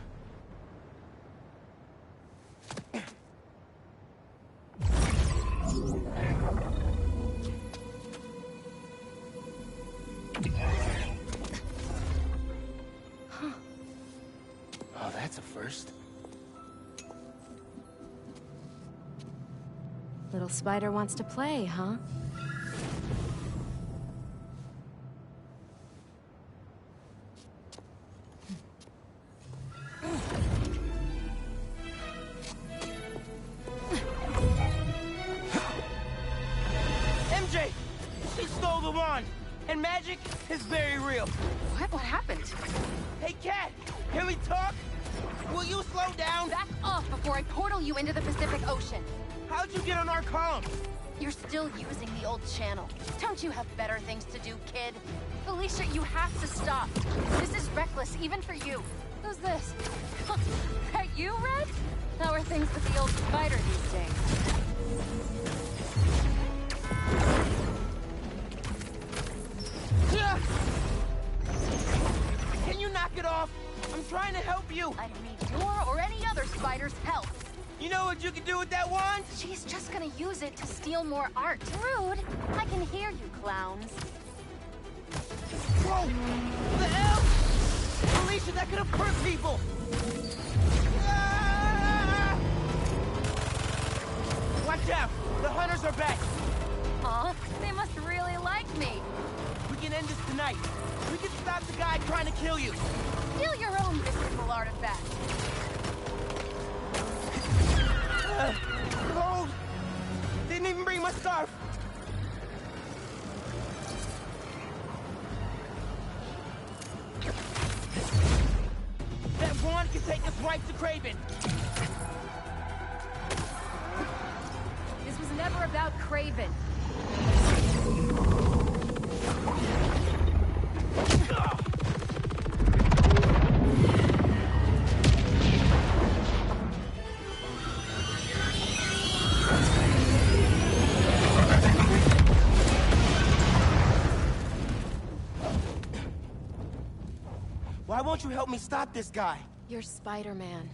Oh, that's a first. Little spider wants to play, huh? MJ! She stole the wand! And magic is very real. What happened? Hey, Cat! Can we talk? Will you slow down? Back off before I portal you into the Pacific Ocean. How'd you get on our comm? You're still using the old channel. Don't you have better things to do, kid? Felicia, you have to stop. This is reckless, even for you. Who's this? That you, Red? How are things with the old spider these days? Can you knock it off? I'm trying to help you. I don't need your or any other spider's help. You know what you can do with that wand? She's just gonna use it to steal more art. Rude. I can hear you, clowns. Whoa! What the hell? Felicia, that could have hurt people! Ah! Watch out! The hunters are back! Huh? kill you! Steal your own mystical artifact! Cold! Didn't even bring my scarf! That wand can take us right to Craven! This was never about Craven. Why won't you help me stop this guy? You're Spider-Man.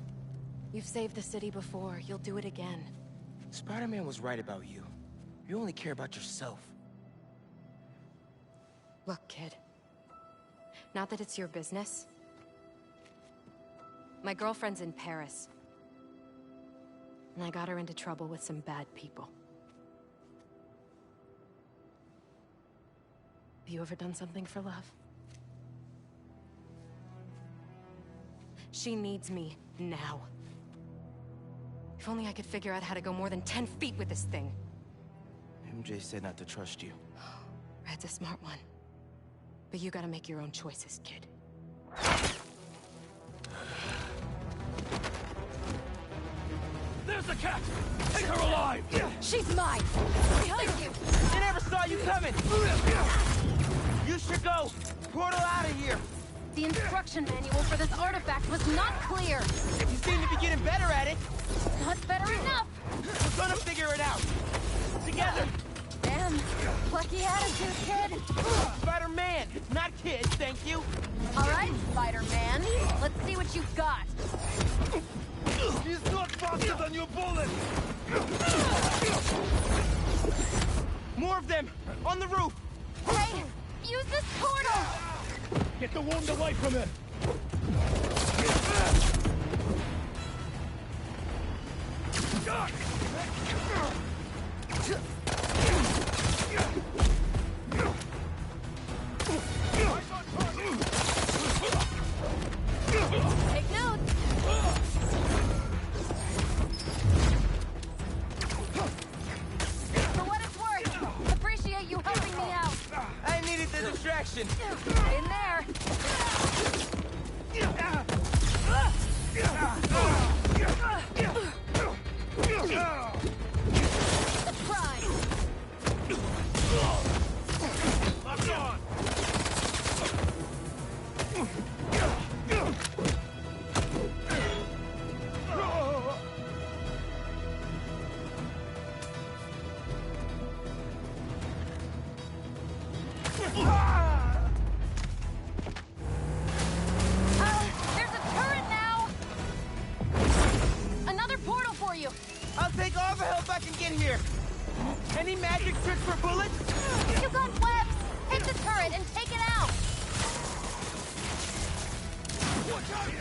You've saved the city before. You'll do it again. Spider-Man was right about you. You only care about yourself. Look, kid. Not that it's your business. My girlfriend's in Paris. And I got her into trouble with some bad people. Have you ever done something for love? She needs me now. If only I could figure out how to go more than 10 feet with this thing. MJ said not to trust you. Red's a smart one. But you gotta make your own choices, kid. There's the cat! Take her alive! She's mine! Behind you! They never saw you coming! You should go! Portal out of here! The instruction manual for this artifact was not clear! You seem to be getting better at it! Not better enough! We're gonna figure it out! Together! Damn! Plucky attitude, kid! Spider-Man! Not kid, thank you! Alright, Spider-Man. Let's see what you've got. He's not faster than your bullet! More of them! On the roof! Hey! Use this portal! Get the wand away from him! Take notes! For what it's worth, appreciate you helping me out. I needed the distraction. In there. Surprise! Lock on! There's a turret now! Another portal for you! I'll take all the help I can get here! Any magic tricks for bullets? You got webs! Hit the turret and take it out! Watch out, you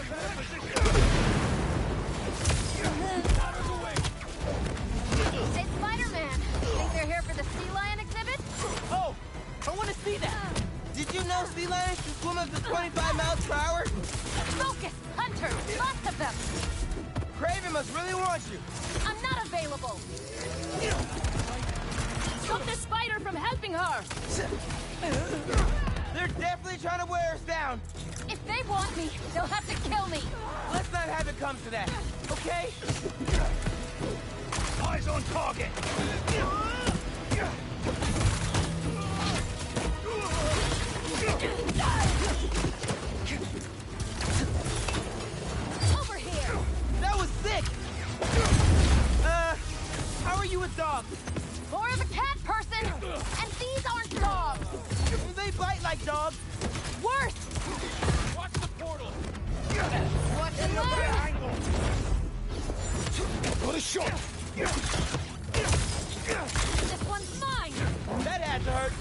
Hey, Spider-Man! Think they're here for the sea lion exhibit? Oh! I want to see that! Did you know sea lions can swim up to 25 miles per hour? Focus! Hunter! Lots of them! Craven must really want you! I'm not available! Stop the spider from helping her! They're definitely trying to wear us down! If they want me, they'll have to kill me! Let's not have it come to that, okay? Eyes on target! Over here! That was sick! How are you a dog? More of a cat person! And these aren't dogs! They bite like dogs! Worse! Watch the portal! Watch and learn! Got a shot! This one's mine! That had to hurt!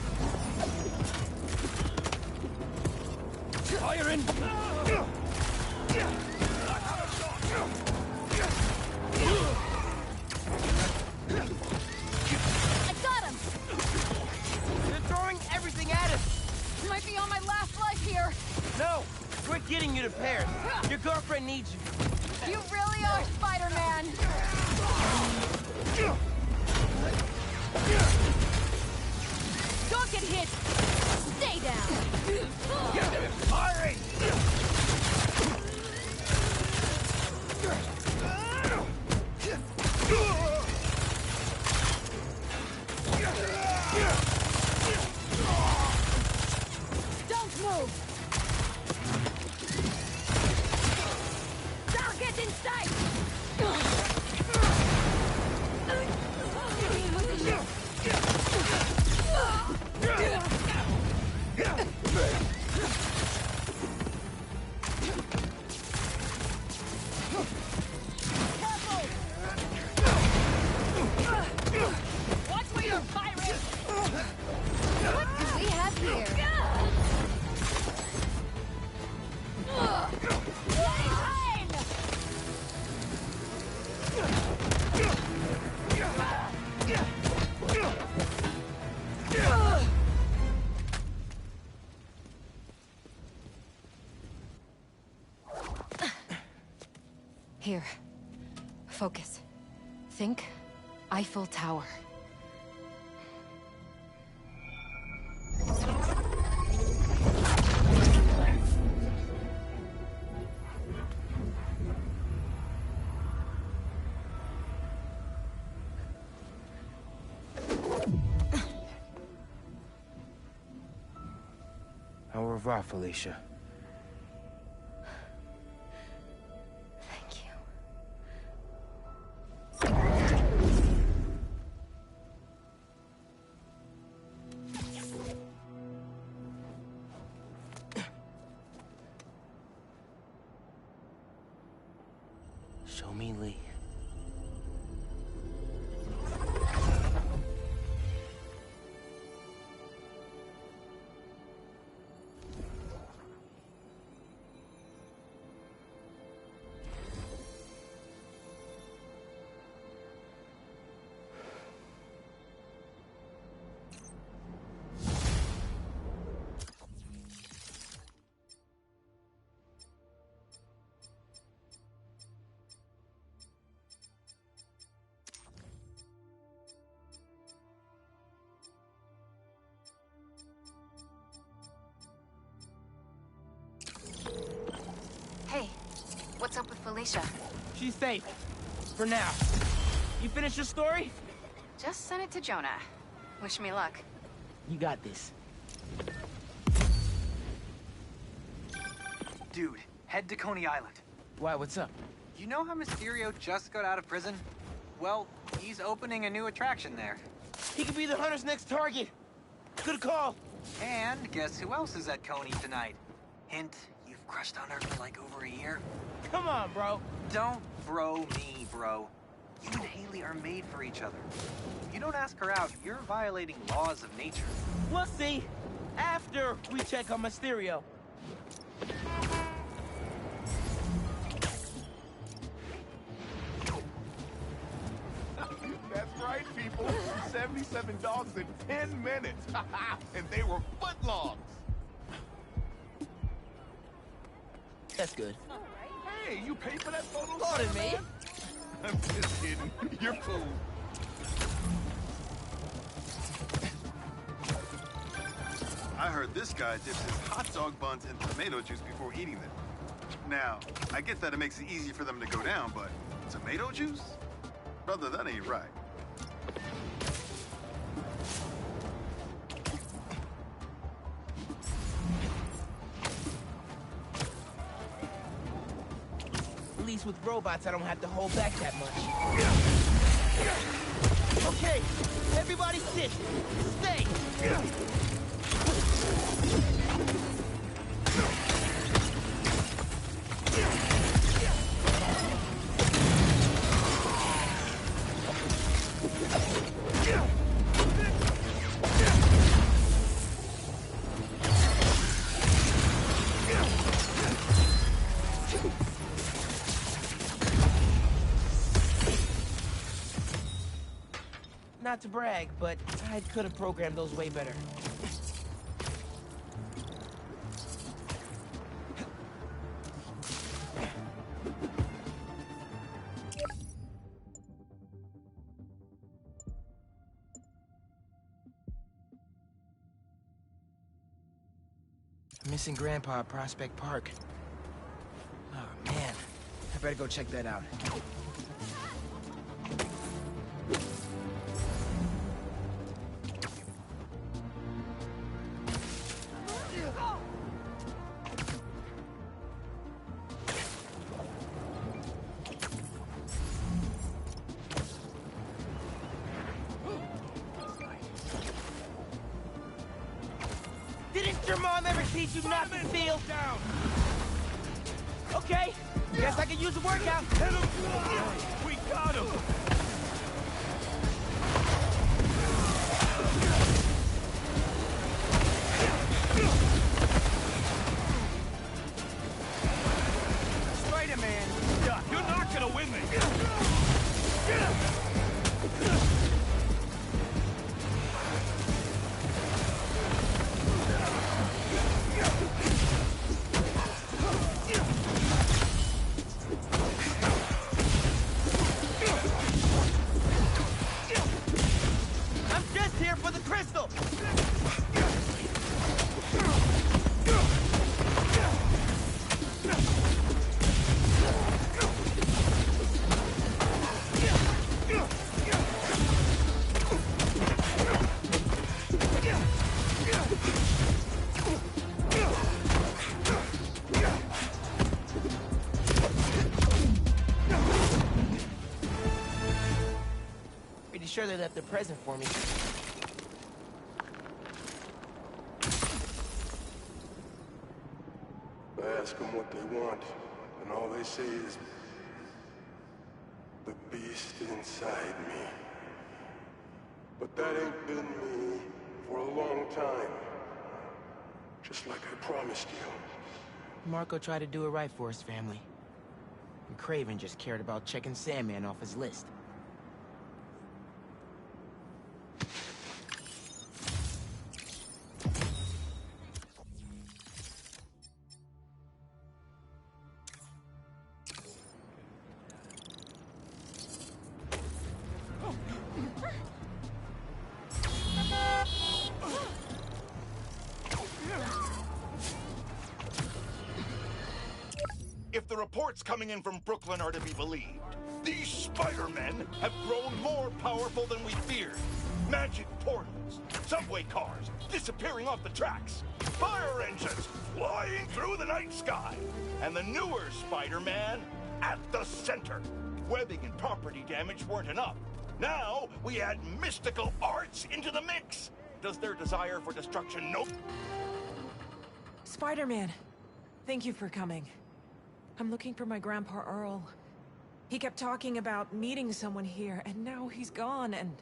Fire in! I got him! They're throwing everything at us! Might be on my last life here! No! We're getting you to Paris. Your girlfriend needs you. You really are Spider-Man! Don't get hit! Stay down! Hurry! Don't move! Target in sight! Watch where you're firing! What do we have here? Here. Focus. Think Eiffel Tower. Au revoir, Felicia. Thank you. Show me Lee. Hey, what's up with Felicia? She's safe. For now. You finished your story? Just send it to Jonah. Wish me luck. You got this. Dude, head to Coney Island. Why, what's up? You know how Mysterio just got out of prison? Well, he's opening a new attraction there. He could be the Hunter's next target. Good call. And guess who else is at Coney tonight? Hint, you've crushed on her for like over a year. Come on, bro. Don't bro me, bro. You and Haley are made for each other. If you don't ask her out, you're violating laws of nature. We'll see. After we check on Mysterio. That's right, people. 77 dogs in 10 minutes. And they were footlongs. That's good. Hey, you paid for that photo? Pardon me? I'm just kidding. You're cool. I heard this guy dips his hot dog buns in tomato juice before eating them. Now, I get that it makes it easy for them to go down, but tomato juice? Brother, that ain't right. At least with robots, I don't have to hold back that much. Okay, everybody sit. Stay. Not to brag, but I could have programmed those way better. Missing Grandpa at Prospect Park. Oh, man. I better go check that out. Didn't your mom ever teach you not to steal? Down. Okay, guess I can use a workout. Hit him! We got him! Spider-Man, you're not gonna win this! Sure they left a present for me. I ask them what they want, and all they say is, the beast inside me. But that ain't been me for a long time. Just like I promised you. Marco tried to do it right for his family. And Craven just cared about checking Sandman off his list. If the reports coming in from Brooklyn are to be believed, these Spider-Men have grown more powerful than we feared. Magic portals, subway cars disappearing off the tracks, fire engines flying through the night sky, and the newer Spider-Man at the center. Webbing and property damage weren't enough. Now we add mystical arts into the mix. Does their desire for destruction know? Spider-Man, thank you for coming. I'm looking for my Grandpa Earl. He kept talking about meeting someone here, and now he's gone, and...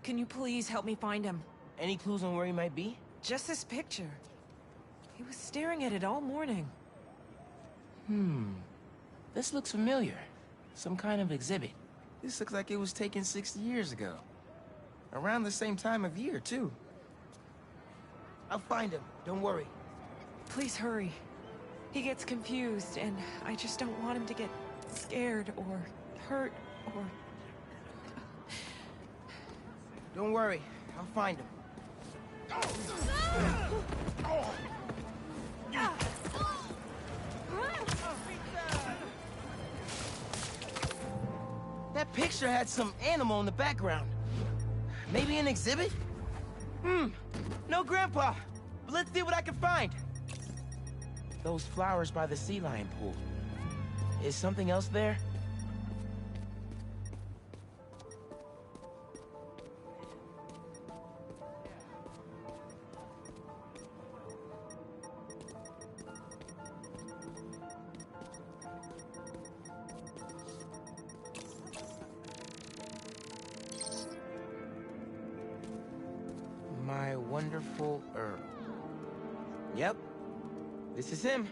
Can you please help me find him? Any clues on where he might be? Just this picture. He was staring at it all morning. This looks familiar. Some kind of exhibit. This looks like it was taken 60 years ago. Around the same time of year, too. I'll find him, don't worry. Please hurry. He gets confused, and I just don't want him to get scared or hurt or... Don't worry, I'll find him. That picture had some animal in the background. Maybe an exhibit? No Grandpa, but let's see what I can find. Those flowers by the sea lion pool. Is something else there? My wonderful Earl. Yep, this is him.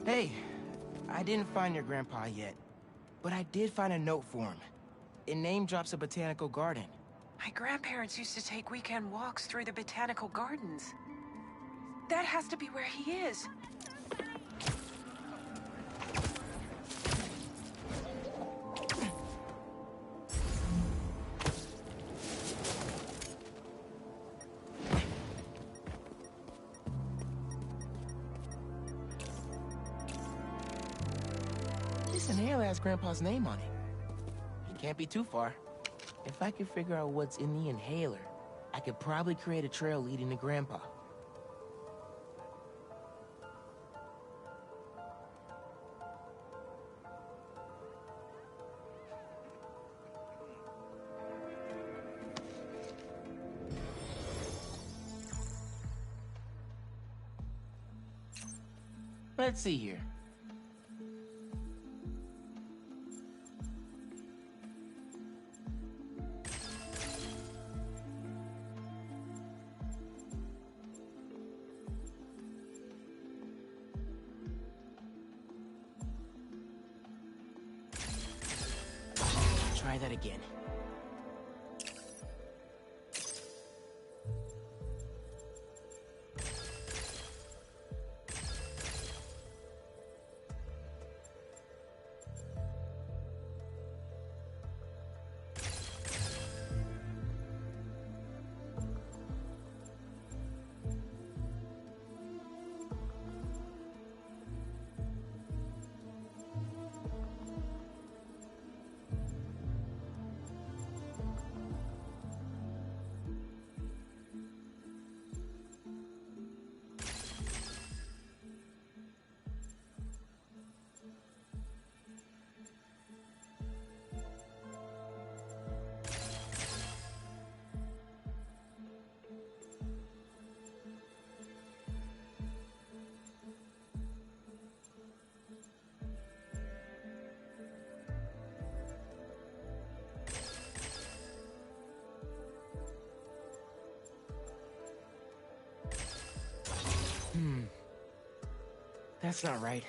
Hey, I didn't find your grandpa yet, but I did find a note for him. It name drops a botanical garden. My grandparents used to take weekend walks through the botanical gardens. That has to be where he is. Grandpa's name on it. It can't be too far. If I could figure out what's in the inhaler, I could probably create a trail leading to Grandpa. Let's see here. Try that again. That's not right.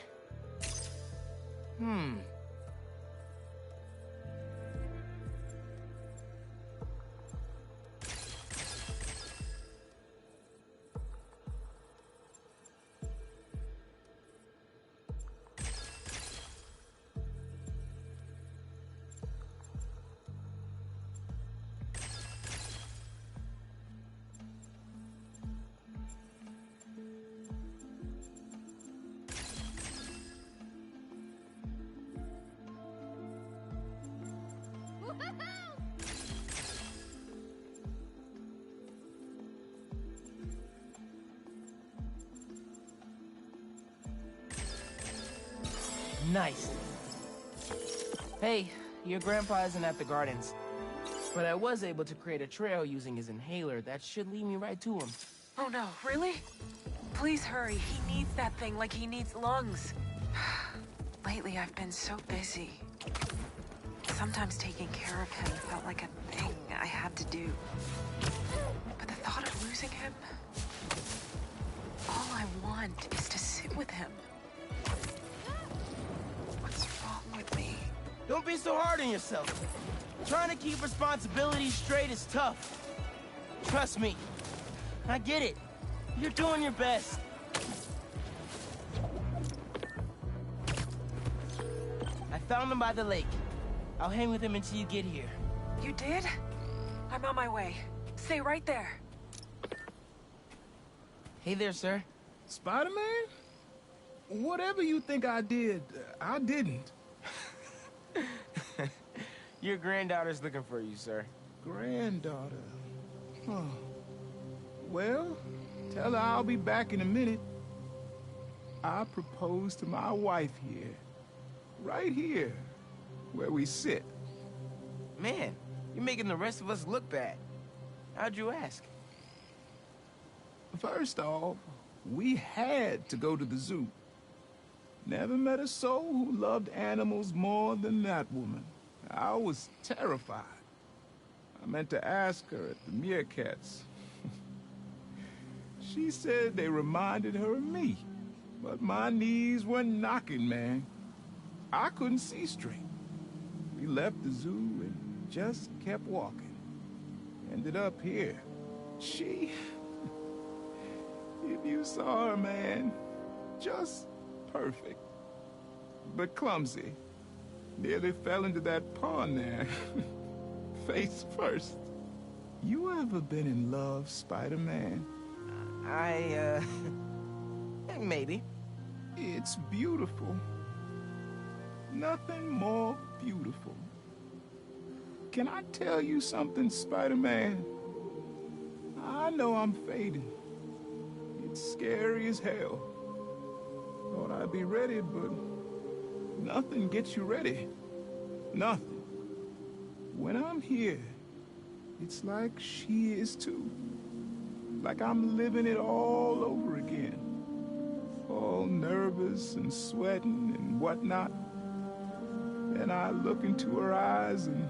Nice. Hey, your grandpa isn't at the gardens, but I was able to create a trail using his inhaler that should lead me right to him. Oh no, really? Please hurry. He needs that thing like he needs lungs. Lately, I've been so busy. Sometimes taking care of him felt like a thing I had to do. But the thought of losing him... all I want is to sit with him. What's wrong with me? Don't be so hard on yourself. Trying to keep responsibilities straight is tough. Trust me. I get it. You're doing your best. I found him by the lake. I'll hang with him until you get here. You did? I'm on my way. Stay right there. Hey there, sir. Spider-Man? Whatever you think I did, I didn't. Your granddaughter's looking for you, sir. Granddaughter? Huh. Well, tell her I'll be back in a minute. I proposed to my wife here. Right here, where we sit. Man, you're making the rest of us look bad. How'd you ask? First off, we had to go to the zoo. Never met a soul who loved animals more than that woman. I was terrified. I meant to ask her at the meerkats. She said they reminded her of me, but my knees were knocking, man. I couldn't see straight. We left the zoo and just kept walking. Ended up here. She... if you saw her, man, just perfect. But clumsy. Nearly fell into that pond there. Face first. You ever been in love, Spider-Man? Maybe. It's beautiful. nothing more beautiful. Can I tell you something, Spider-Man? I know I'm fading. It's scary as hell. Thought I'd be ready, but nothing gets you ready. Nothing. When I'm here, it's like she is too. Like I'm living it all over again. All nervous and sweating and whatnot. Then I look into her eyes and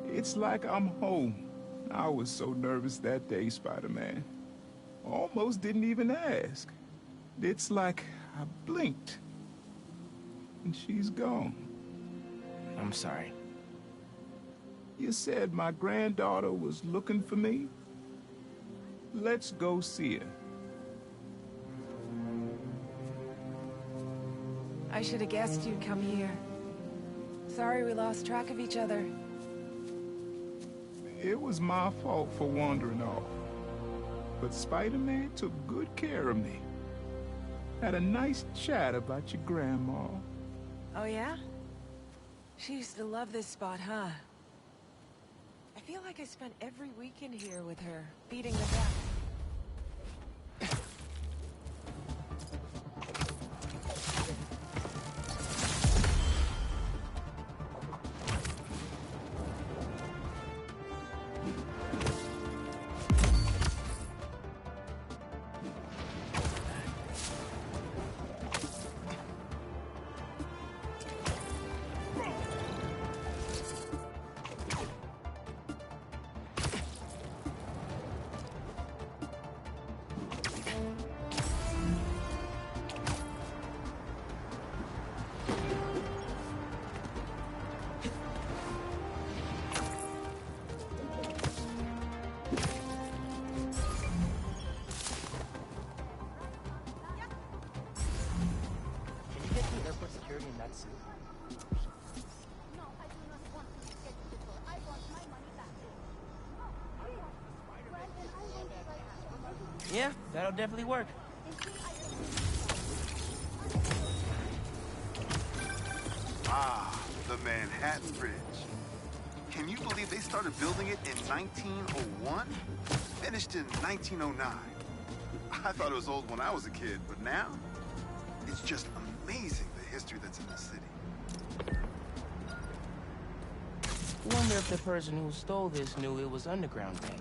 it's like I'm home. I was so nervous that day, Spider-Man. Almost didn't even ask. It's like I blinked and she's gone. I'm sorry. You said my granddaughter was looking for me? Let's go see her. I should have guessed you'd come here. Sorry we lost track of each other. It was my fault for wandering off. But Spider-Man took good care of me. Had a nice chat about your grandma. Oh yeah? She used to love this spot, huh? I feel like I spent every weekend here with her, feeding the duck. Yeah, that'll definitely work. Ah, the Manhattan Bridge. Can you believe they started building it in 1901? Finished in 1909. I thought it was old when I was a kid, but now, it's just amazing the history that's in this city. Wonder if the person who stole this knew it was underground bank.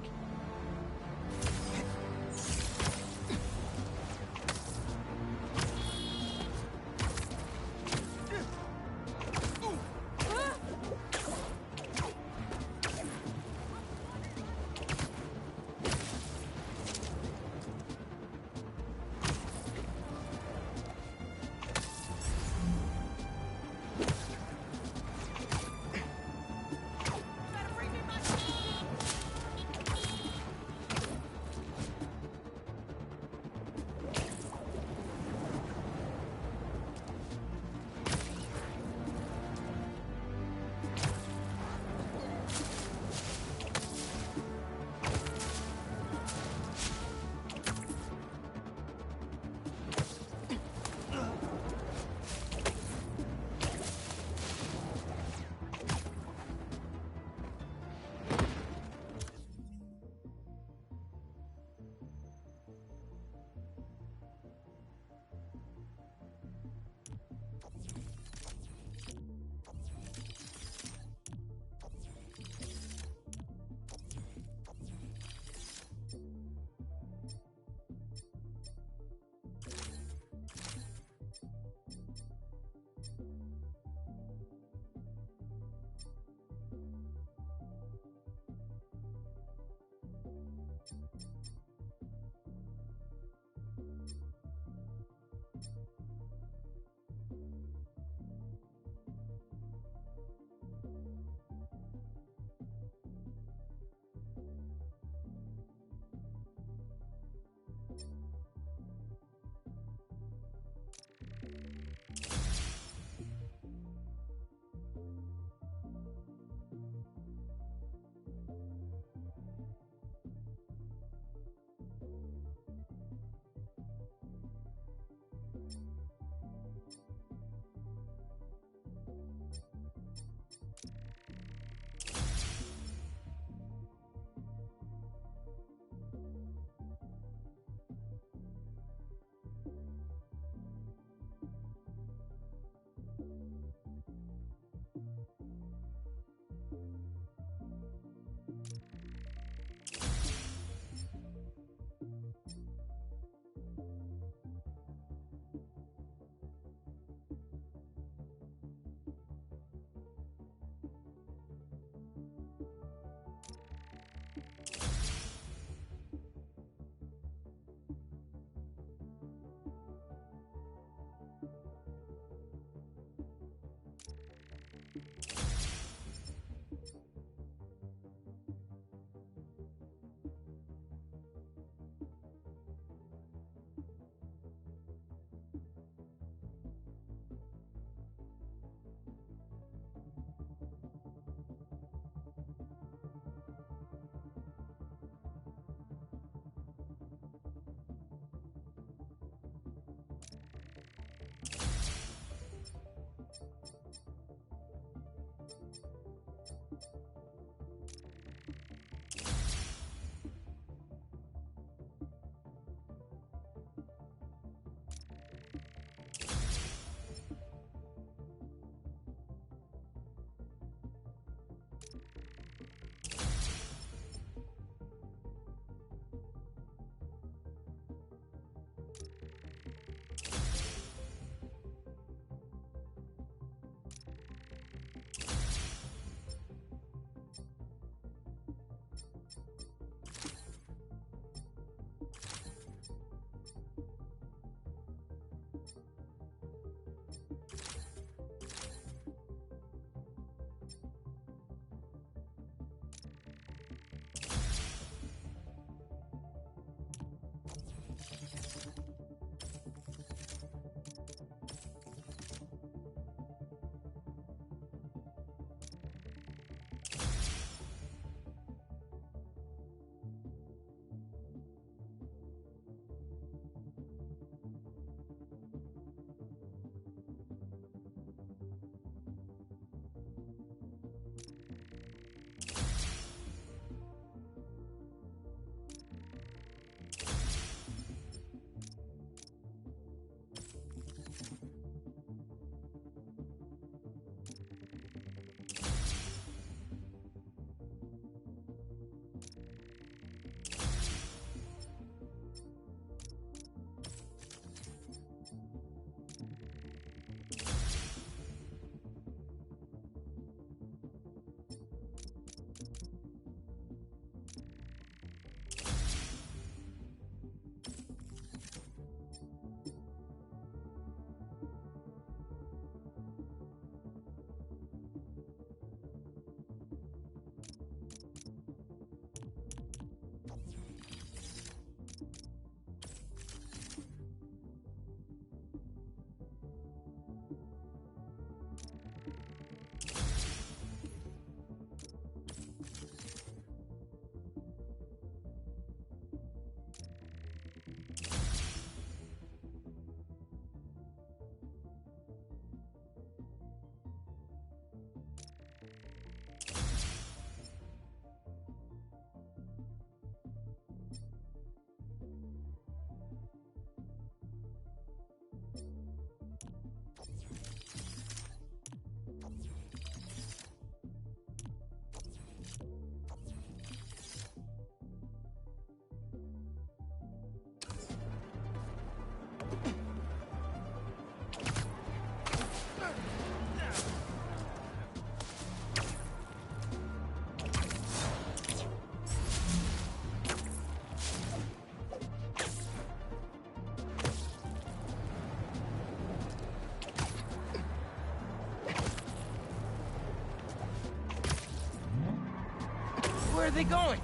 Where are they going?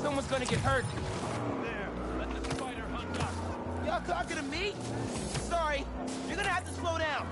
Someone's gonna get hurt. There, let the spider hunt us. Y'all talking to me? Sorry, you're gonna have to slow down.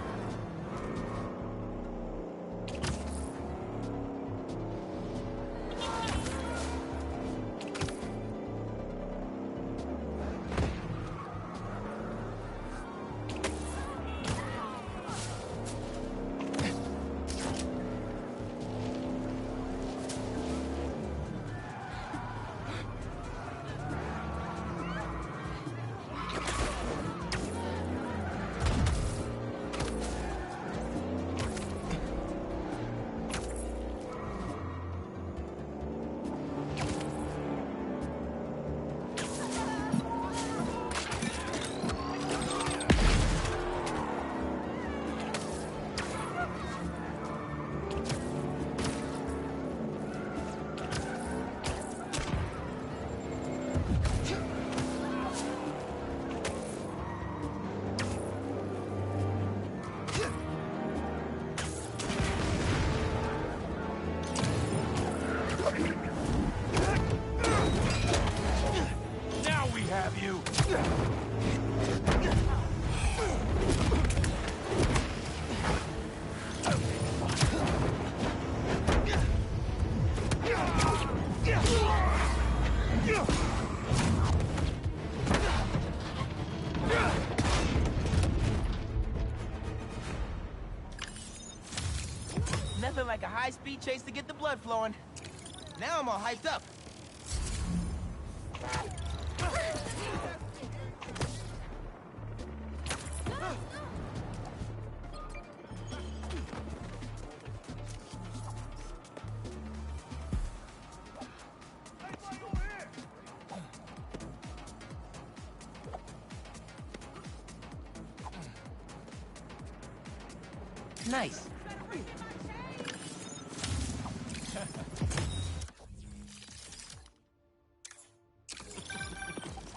Now we have you. Nothing like a high-speed chase to get the blood flowing. Now I'm all hyped up. Nice.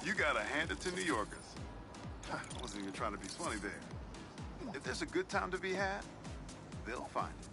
You gotta hand it to New Yorkers. I wasn't even trying to be funny there. If there's a good time to be had, they'll find it.